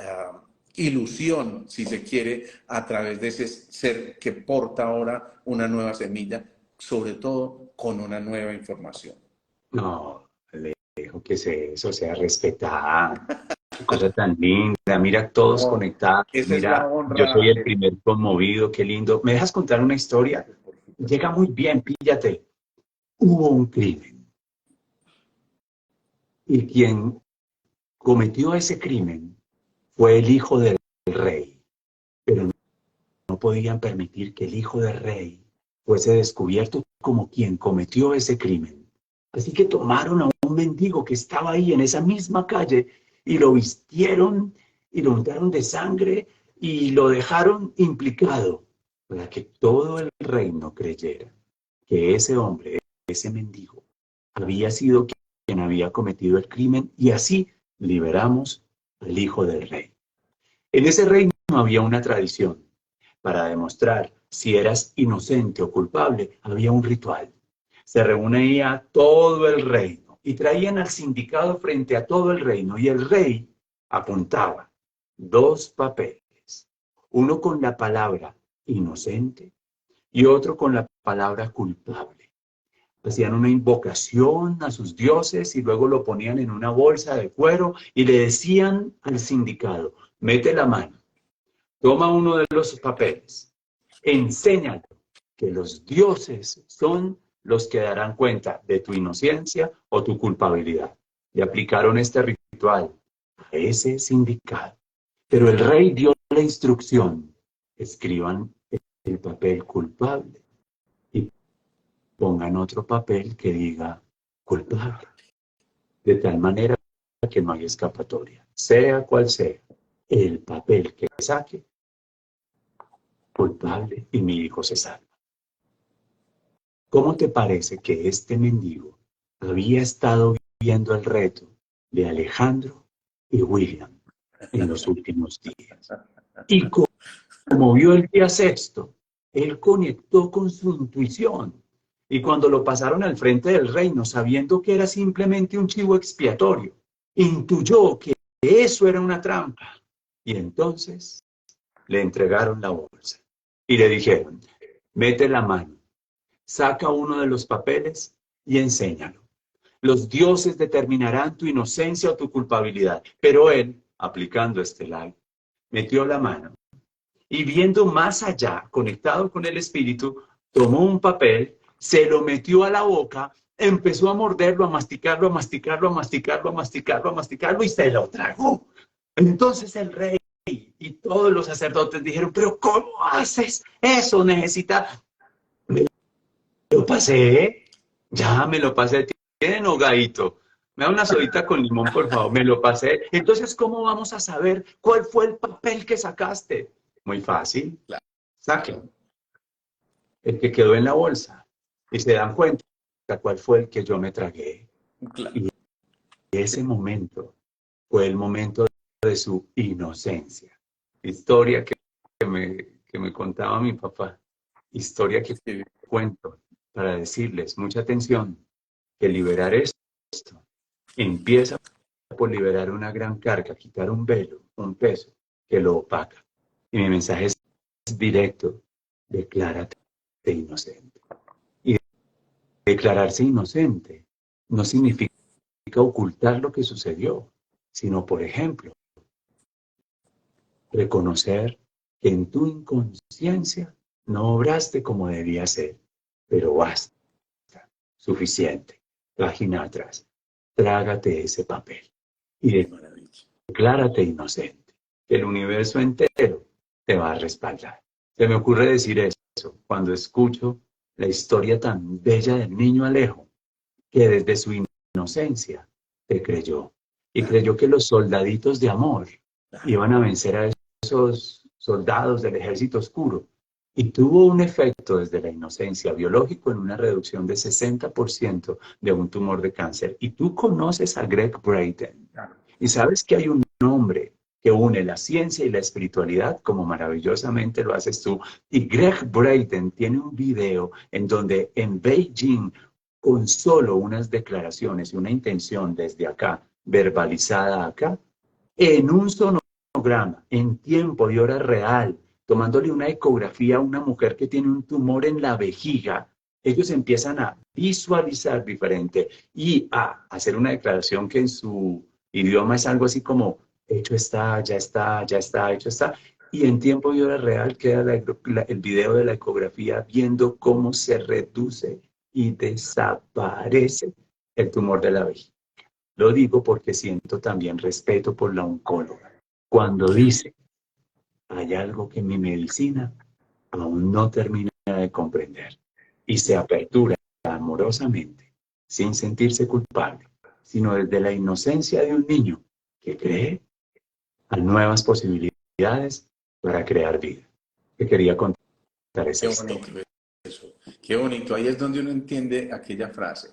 ilusión, si se quiere, a través de ese ser que porta ahora una nueva semilla, sobre todo con una nueva información. No, Alejo, que se eso sea respetada. Qué cosa tan linda. Mira, todos No, conectados. esa es la Mira, yo soy honra. el primer conmovido. Qué lindo. ¿Me dejas contar una historia? Llega muy bien, píllate. Hubo un crimen. Y quien cometió ese crimen fue el hijo del rey. Pero no podían permitir que el hijo del rey fuese descubierto como quien cometió ese crimen. Así que tomaron a un mendigo que estaba ahí en esa misma calle y lo vistieron y lo untaron de sangre y lo dejaron implicado para que todo el reino creyera que ese hombre, ese mendigo, había sido quien había cometido el crimen y así liberamos al hijo del rey. En ese reino había una tradición. Para demostrar si eras inocente o culpable, había un ritual. Se reunía todo el reino y traían al sindicado frente a todo el reino y el rey apuntaba dos papeles, uno con la palabra inocente y otro con la palabra culpable. Hacían una invocación a sus dioses y luego lo ponían en una bolsa de cuero y le decían al sindicado, mete la mano. Toma uno de los papeles, enséñalo que los dioses son los que darán cuenta de tu inocencia o tu culpabilidad. Y aplicaron este ritual a ese sindicado. Pero el rey dio la instrucción, escriban el papel culpable y pongan otro papel que diga culpable. De tal manera que no hay escapatoria, sea cual sea el papel que saque, culpable y mi hijo se salva. ¿Cómo te parece que este mendigo había estado viendo el reto de Alejandro y William en los últimos días? Y como vio el día sexto, él conectó con su intuición. Y cuando lo pasaron al frente del reino, sabiendo que era simplemente un chivo expiatorio, intuyó que eso era una trampa. Y entonces le entregaron la bolsa y le dijeron, mete la mano, saca uno de los papeles y enséñalo. Los dioses determinarán tu inocencia o tu culpabilidad. Pero él, aplicando este lado, metió la mano y viendo más allá, conectado con el espíritu, tomó un papel, se lo metió a la boca, empezó a morderlo, a masticarlo, a masticarlo, a masticarlo, a masticarlo, a masticarlo y se lo tragó. Entonces el rey y todos los sacerdotes dijeron, pero ¿cómo haces eso? Necesita... Me lo pasé, ya me lo pasé. Tiene nogadito. Me da una sodita con limón, por favor. Me lo pasé. Entonces, ¿cómo vamos a saber cuál fue el papel que sacaste? Muy fácil. Saquen el que quedó en la bolsa y se dan cuenta cuál fue el que yo me tragué. Claro. Y ese momento fue el momento de su inocencia. Historia que me contaba mi papá. Historia que Sí. cuento para decirles, mucha atención, que liberar esto empieza por liberar una gran carga, quitar un velo, un peso que lo opaca. Y mi mensaje es directo, declárate inocente. Y declararse inocente no significa ocultar lo que sucedió, sino, por ejemplo, reconocer que en tu inconsciencia no obraste como debía ser, pero basta, suficiente, página atrás, trágate ese papel y declárate inocente, que el universo entero te va a respaldar. Se me ocurre decir eso cuando escucho la historia tan bella del niño Alejo, que desde su inocencia te creyó y creyó que los soldaditos de amor iban a vencer a esos soldados del ejército oscuro. Y tuvo un efecto desde la inocencia biológico en una reducción de 60% de un tumor de cáncer. Y tú conoces a Greg Braden. Y sabes que hay un hombre que une la ciencia y la espiritualidad, como maravillosamente lo haces tú. Y Greg Braden tiene un video en donde en Beijing, con solo unas declaraciones y una intención desde acá, verbalizada acá, en un sonograma, en tiempo y hora real, tomándole una ecografía a una mujer que tiene un tumor en la vejiga, ellos empiezan a visualizar diferente y a hacer una declaración que en su idioma es algo así como, hecho está, ya está, ya está, hecho está. Y en tiempo y hora real queda el video de la ecografía viendo cómo se reduce y desaparece el tumor de la vejiga. Lo digo porque siento también respeto por la oncóloga. Cuando dice, hay algo que mi medicina aún no termina de comprender y se apertura amorosamente, sin sentirse culpable, sino desde la inocencia de un niño que cree a nuevas posibilidades para crear vida. Que quería contar esa Qué historia. bonito eso, qué bonito. Ahí es donde uno entiende aquella frase.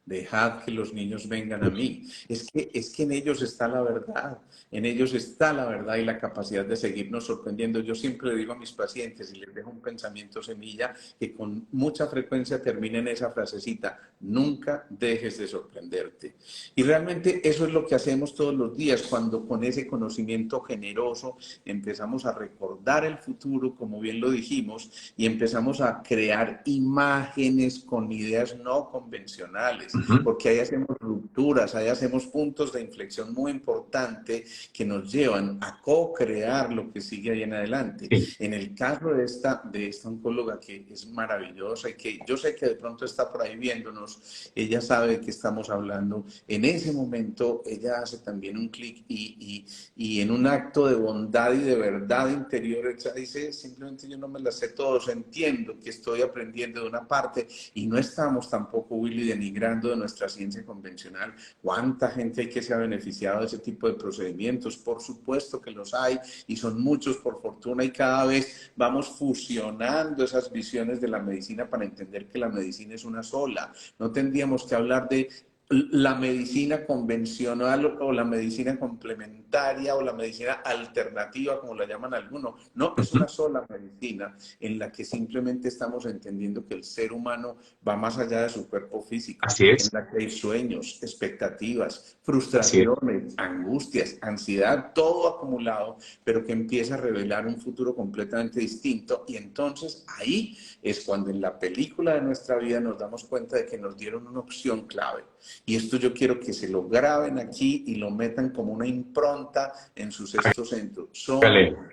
Dejad que los niños vengan a mí. Es que en ellos está la verdad, en ellos está la verdad y la capacidad de seguirnos sorprendiendo. Yo siempre le digo a mis pacientes y les dejo un pensamiento semilla que con mucha frecuencia termina en esa frasecita, nunca dejes de sorprenderte. Y realmente eso es lo que hacemos todos los días cuando con ese conocimiento generoso empezamos a recordar el futuro, como bien lo dijimos, y empezamos a crear imágenes con ideas no convencionales, porque ahí hacemos rupturas, ahí hacemos puntos de inflexión muy importantes que nos llevan a co-crear lo que sigue ahí en adelante. Sí. En el caso de esta oncóloga que es maravillosa y que yo sé que de pronto está por ahí viéndonos, ella sabe de qué estamos hablando, en ese momento ella hace también un clic y en un acto de bondad y de verdad interior, ella dice, simplemente yo no me las sé todos, entiendo que estoy aprendiendo de una parte y no estamos tampoco, Willy, denigrando de nuestra ciencia convencional. ¿Cuánta gente hay que se ha beneficiado de ese tipo de procedimientos? Por supuesto que los hay y son muchos por fortuna y cada vez vamos fusionando esas visiones de la medicina para entender que la medicina es una sola. No tendríamos que hablar de la medicina convencional o la medicina complementaria o la medicina alternativa, como la llaman algunos. No, es una sola medicina en la que simplemente estamos entendiendo que el ser humano va más allá de su cuerpo físico, Así en es, la que hay sueños, expectativas, así es. frustraciones, angustias, ansiedad, todo acumulado, pero que empieza a revelar un futuro completamente distinto. Y entonces ahí es cuando en la película de nuestra vida nos damos cuenta de que nos dieron una opción clave. Y esto yo quiero que se lo graben aquí y lo metan como una impronta en su sexto centro.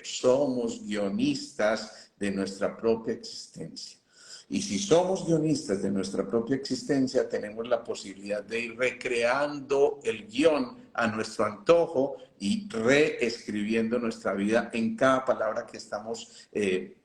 Somos guionistas de nuestra propia existencia. Y si somos guionistas de nuestra propia existencia, tenemos la posibilidad de ir recreando el guión a nuestro antojo y reescribiendo nuestra vida en cada palabra que estamos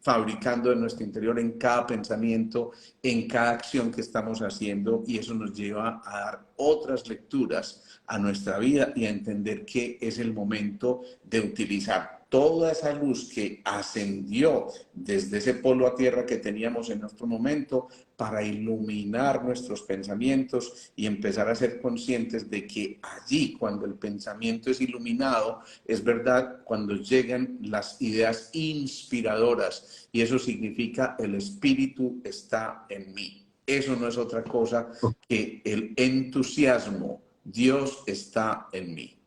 fabricando en nuestro interior, en cada pensamiento, en cada acción que estamos haciendo, y eso nos lleva a dar otras lecturas a nuestra vida y a entender que es el momento de utilizar toda esa luz que ascendió desde ese polo a tierra que teníamos en nuestro momento para iluminar nuestros pensamientos y empezar a ser conscientes de que allí, cuando el pensamiento es iluminado, es verdad, cuando llegan las ideas inspiradoras, y eso significa el espíritu está en mí. Eso no es otra cosa que el entusiasmo. Dios está en mí.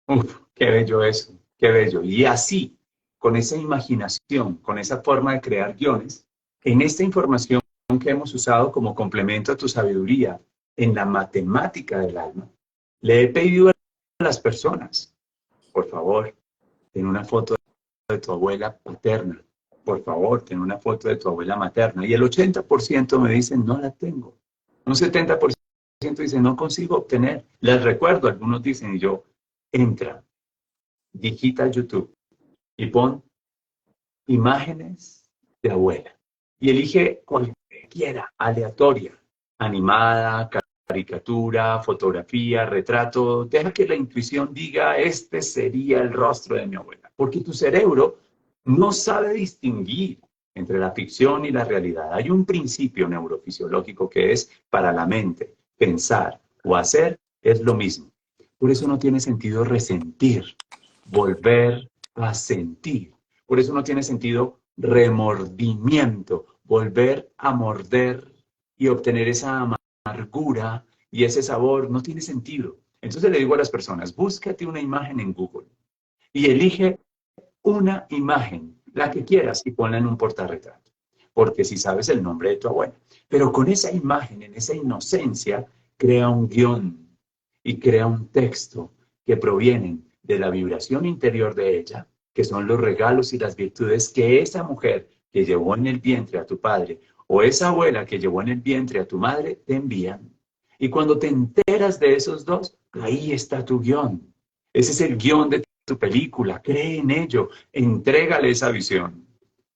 Uf, qué bello eso, qué bello. Y así, con esa imaginación, con esa forma de crear guiones, en esta información que hemos usado como complemento a tu sabiduría en la matemática del alma, le he pedido a las personas, por favor, ten una foto de tu abuela paterna, por favor, ten una foto de tu abuela materna. Y el 80% me dicen, no la tengo. Un 70% dice, no consigo obtener. Les recuerdo, algunos dicen, y yo, entra, digita YouTube y pon imágenes de abuela. Y elige cualquiera, aleatoria, animada, caricatura, fotografía, retrato. Deja que la intuición diga, este sería el rostro de mi abuela. Porque tu cerebro no sabe distinguir entre la ficción y la realidad. Hay un principio neurofisiológico que es para la mente, pensar o hacer es lo mismo. Por eso no tiene sentido resentir. volver a sentir. Por eso no tiene sentido remordimiento, volver a morder y obtener esa amargura y ese sabor, no tiene sentido. Entonces le digo a las personas, búscate una imagen en Google y elige una imagen, la que quieras, y ponla en un portarretrato. Porque si sabes el nombre de tu abuela. Pero con esa imagen, en esa inocencia, crea un guión y crea un texto que provienen de la vibración interior de ella, que son los regalos y las virtudes que esa mujer que llevó en el vientre a tu padre o esa abuela que llevó en el vientre a tu madre te envían. Y cuando te enteras de esos dos, ahí está tu guión. Ese es el guión de tu película. Cree en ello. Entrégale esa visión.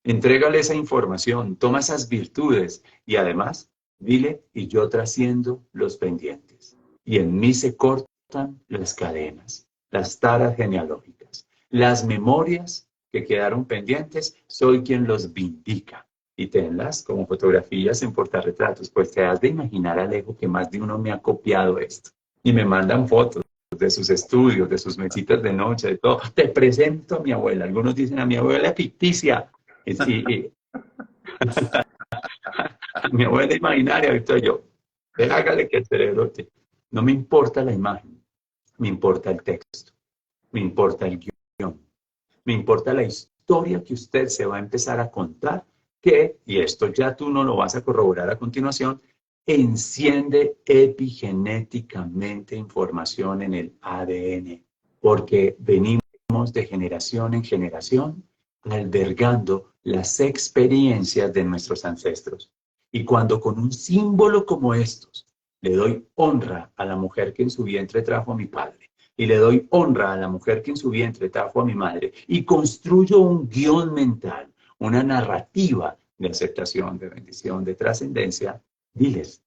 Entrégale esa información. Toma esas virtudes. Y además, dile, y yo trasciendo los pendientes. Y en mí se cortan las cadenas, las taras genealógicas. Las memorias que quedaron pendientes, soy quien los vindica. Y tenlas como fotografías en portarretratos. Pues te has de imaginar, Alejo, que más de uno me ha copiado esto. Y me mandan fotos de sus estudios, de sus mesitas de noche, de todo. Te presento a mi abuela. Algunos dicen a mi abuela ficticia. A mi abuela imaginaria, Víctor, yo. Hágale que el cerebro te... No me importa la imagen, me importa el texto, me importa el guión, me importa la historia que usted se va a empezar a contar, que, y esto ya tú no lo vas a corroborar a continuación, enciende epigenéticamente información en el ADN, porque venimos de generación en generación albergando las experiencias de nuestros ancestros. Y cuando con un símbolo como estos le doy honra a la mujer que en su vientre trajo a mi padre, y le doy honra a la mujer que en su vientre trajo a mi madre, y construyo un guión mental, una narrativa de aceptación, de bendición, de trascendencia, diles,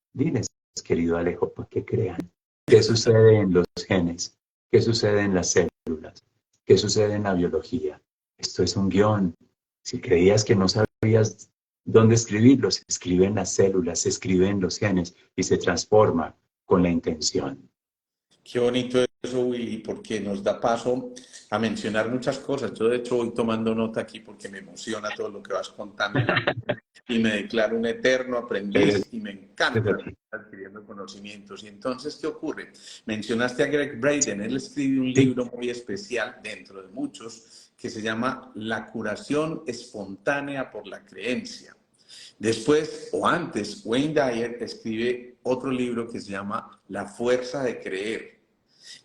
querido Alejo, para que crean qué sucede en los genes, qué sucede en las células, qué sucede en la biología. Esto es un guión. Si creías que no sabías dónde escribirlo, se escribe en las células, se escribe en los genes y se transforma con la intención. Qué bonito eso, Willy, porque nos da paso a mencionar muchas cosas. Yo, de hecho, voy tomando nota aquí porque me emociona todo lo que vas contando y me declaro un eterno Eres, aprendiz y me encanta adquiriendo conocimientos. Y entonces, ¿qué ocurre? Mencionaste a Greg Braden. Él escribe un sí, libro muy especial, dentro de muchos, que se llama La curación espontánea por la creencia. Después, o antes, Wayne Dyer escribe otro libro que se llama La fuerza de creer.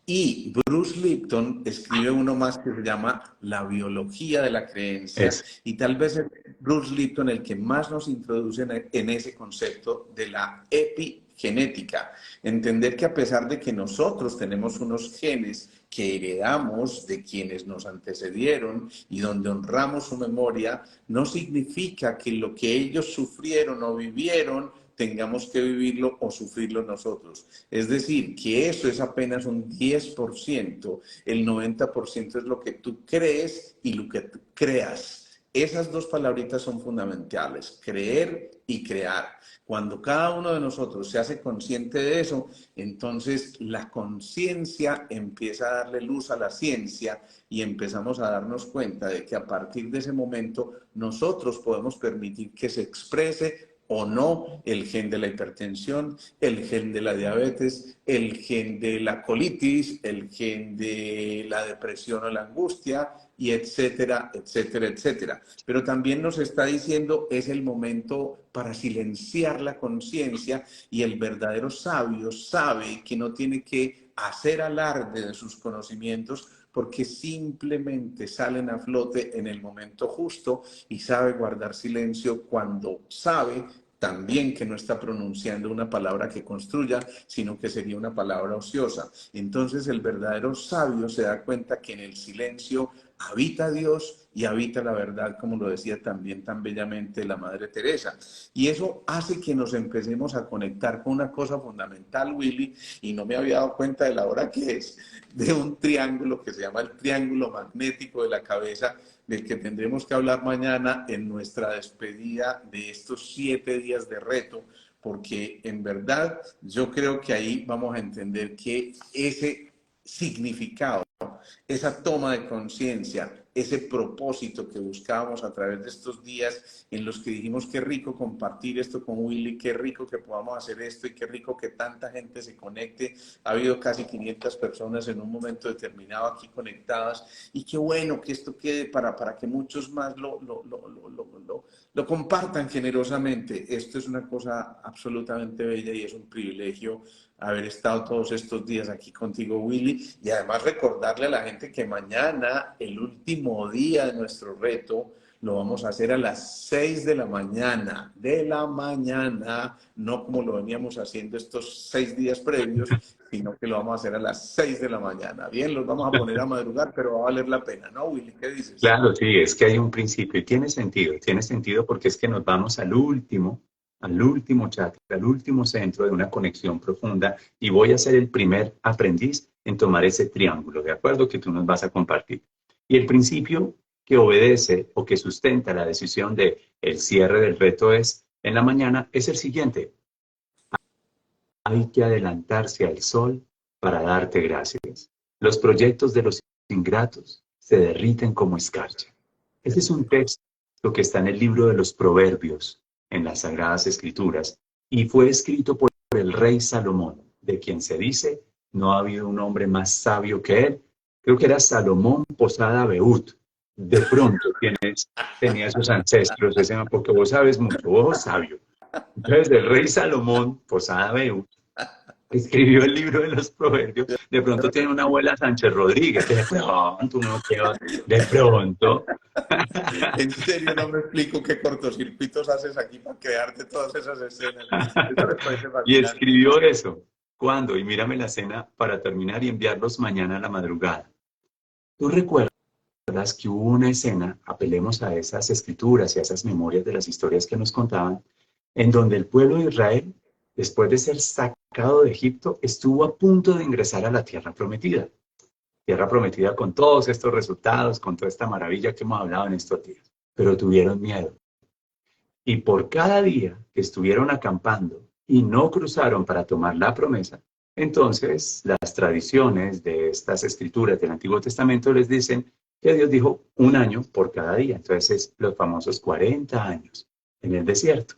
Y Bruce Lipton escribe uno más que se llama La biología de la creencia. es. Y tal vez es Bruce Lipton el que más nos introduce en ese concepto de la epigenética. Entender que a pesar de que nosotros tenemos unos genes que heredamos de quienes nos antecedieron y donde honramos su memoria, no significa que lo que ellos sufrieron o vivieron tengamos que vivirlo o sufrirlo nosotros. Es decir, que eso es apenas un 10%, el 90% es lo que tú crees y lo que tú creas. Esas dos palabritas son fundamentales, creer y crear. Cuando cada uno de nosotros se hace consciente de eso, entonces la conciencia empieza a darle luz a la ciencia y empezamos a darnos cuenta de que a partir de ese momento nosotros podemos permitir que se exprese o no el gen de la hipertensión, el gen de la diabetes, el gen de la colitis, el gen de la depresión o la angustia, y etcétera, etcétera, etcétera. Pero también nos está diciendo es el momento para silenciar la conciencia y el verdadero sabio sabe que no tiene que hacer alarde de sus conocimientos porque simplemente salen a flote en el momento justo y sabe guardar silencio cuando sabe también que no está pronunciando una palabra que construya, sino que sería una palabra ociosa. Entonces el verdadero sabio se da cuenta que en el silencio habita Dios y habita la verdad, como lo decía también tan bellamente la Madre Teresa. Y eso hace que nos empecemos a conectar con una cosa fundamental, Willy, y no me había dado cuenta de la hora que es, de un triángulo que se llama el triángulo magnético de la cabeza, del que tendremos que hablar mañana en nuestra despedida de estos 7 días de reto, porque en verdad yo creo que ahí vamos a entender que ese significado esa toma de conciencia, ese propósito que buscábamos a través de estos días en los que dijimos qué rico compartir esto con Willy, qué rico que podamos hacer esto y qué rico que tanta gente se conecte. Ha habido casi 500 personas en un momento determinado aquí conectadas y qué bueno que esto quede para que muchos más lo compartan generosamente. Esto es una cosa absolutamente bella y es un privilegio haber estado todos estos días aquí contigo, Willy, y además recordarle a la gente que mañana, el último día de nuestro reto, lo vamos a hacer a las 6 de la mañana, no como lo veníamos haciendo estos 6 días previos, sino que lo vamos a hacer a las 6 de la mañana. Bien, los vamos a poner a madrugar, pero va a valer la pena, ¿no, Willy? ¿Qué dices? Claro, sí, es que hay un principio y tiene sentido porque es que nos vamos al último chat, al último centro de una conexión profunda y voy a ser el primer aprendiz en tomar ese triángulo, ¿de acuerdo? Que tú nos vas a compartir. Y el principio que obedece o que sustenta la decisión de el cierre del reto es en la mañana es el siguiente: hay que adelantarse al sol para darte gracias. Los proyectos de los ingratos se derriten como escarcha. Ese es un texto que está en el libro de los Proverbios, en las Sagradas Escrituras, y fue escrito por el rey Salomón, de quien se dice, no ha habido un hombre más sabio que él. Creo que era Salomón Posada Beut. De pronto tenía sus ancestros, porque vos sabes mucho, vos sabio. Entonces, el rey Salomón Posada Beut escribió el libro de los Proverbios. De pronto tiene una abuela Sánchez Rodríguez. De pronto, uno que va, de pronto. En serio, no me explico qué cortocircuitos haces aquí para crearte todas esas escenas. Eso me parece Y fascinante. escribió eso. ¿Cuándo? Y mírame la cena para terminar y enviarlos mañana a la madrugada. ¿Tú recuerdas que hubo una escena, apelemos a esas escrituras y a esas memorias de las historias que nos contaban, en donde el pueblo de Israel, después de ser sacado de Egipto, estuvo a punto de ingresar a la tierra prometida? Tierra prometida con todos estos resultados, con toda esta maravilla que hemos hablado en estos días. Pero tuvieron miedo. Y por cada día que estuvieron acampando y no cruzaron para tomar la promesa, entonces las tradiciones de estas escrituras del Antiguo Testamento les dicen que Dios dijo un año por cada día. Entonces, los famosos 40 años en el desierto.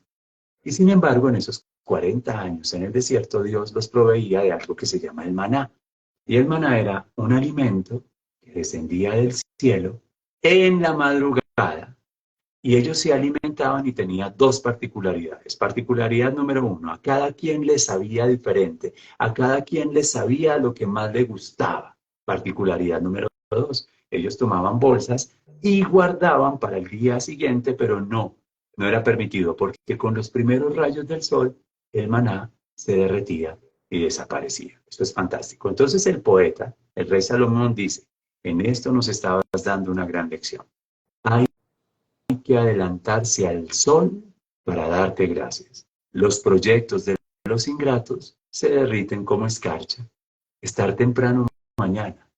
Y sin embargo, en esos 40 años en el desierto, Dios los proveía de algo que se llama el maná. Y el maná era un alimento que descendía del cielo en la madrugada. Y ellos se alimentaban y tenía dos particularidades. Particularidad número uno, a cada quien le sabía diferente, a cada quien le sabía lo que más le gustaba. Particularidad número dos, ellos tomaban bolsas y guardaban para el día siguiente, pero no era permitido porque con los primeros rayos del sol el maná se derretía y desaparecía. Esto es fantástico. Entonces el poeta, el rey Salomón dice, en esto nos estabas dando una gran lección. Hay que adelantarse al sol para darte gracias. Los proyectos de los ingratos se derriten como escarcha. Estar temprano mañana,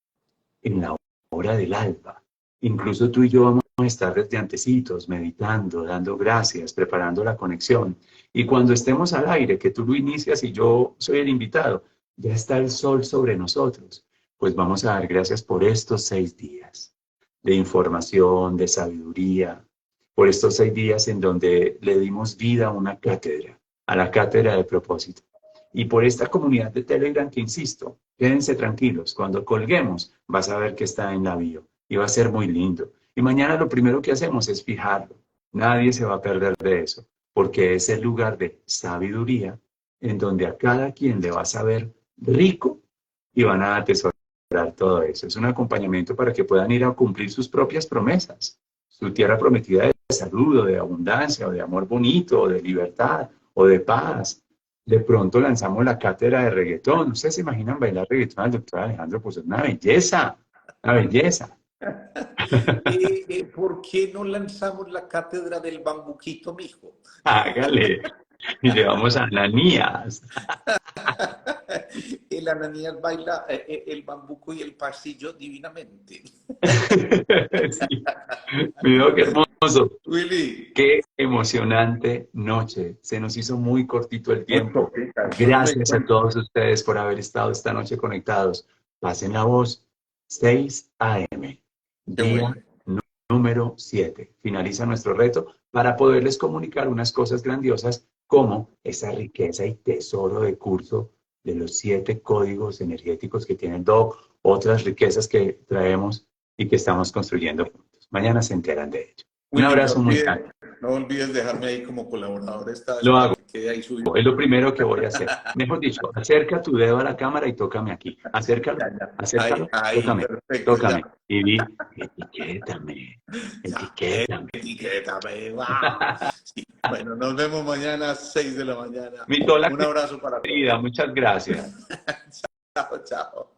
en la hora del alba. Incluso tú y yo vamos a estar desde antecitos, meditando, dando gracias, preparando la conexión. Y cuando estemos al aire, que tú lo inicias y yo soy el invitado, ya está el sol sobre nosotros. Pues vamos a dar gracias por estos 6 días de información, de sabiduría, por estos 6 días en donde le dimos vida a una cátedra, a la cátedra de propósito. Y por esta comunidad de Telegram que, insisto, quédense tranquilos, cuando colguemos vas a ver que está en la bio y va a ser muy lindo. Y mañana lo primero que hacemos es fijarlo. Nadie se va a perder de eso, porque es el lugar de sabiduría en donde a cada quien le va a saber rico y van a atesorar todo eso. Es un acompañamiento para que puedan ir a cumplir sus propias promesas, su tierra prometida de salud, o de abundancia, o de amor bonito, o de libertad, o de paz. De pronto lanzamos la cátedra de reggaetón. ¿Ustedes se imaginan bailar reggaetón al doctor Alejandro? Pues es una belleza, una belleza. ¿Por qué no lanzamos la cátedra del bambuquito, mijo? Hágale. Y llevamos a Ananías. El Ananías baila el bambuco y el pasillo divinamente. Sí. Mira qué hermoso. Willy. Qué emocionante noche. Se nos hizo muy cortito el tiempo. Gracias a todos ustedes por haber estado esta noche conectados. Pasen la voz. 6 a.m. Qué bueno. Día número 7. Finaliza nuestro reto para poderles comunicar unas cosas grandiosas como esa riqueza y tesoro de curso de los 7 códigos energéticos que tienen Doc, otras riquezas que traemos y que estamos construyendo juntos. Mañana se enteran de ello. Un Willy, abrazo muy grande. no olvides dejarme ahí como colaborador esta vez Lo para hago. que quede ahí suyo. Es lo primero que voy a hacer. Mejor dicho, acerca tu dedo a la cámara y tócame aquí. Acércalo, acércalo, Ahí, tócame, perfecto. tócame. Ya. Y di, etiquétame, etiquétame. Etiquétame, wow. Sí. Bueno, nos vemos mañana a 6 de la mañana. Mi tola Un abrazo para todos. querida, muchas gracias. Chao, chao.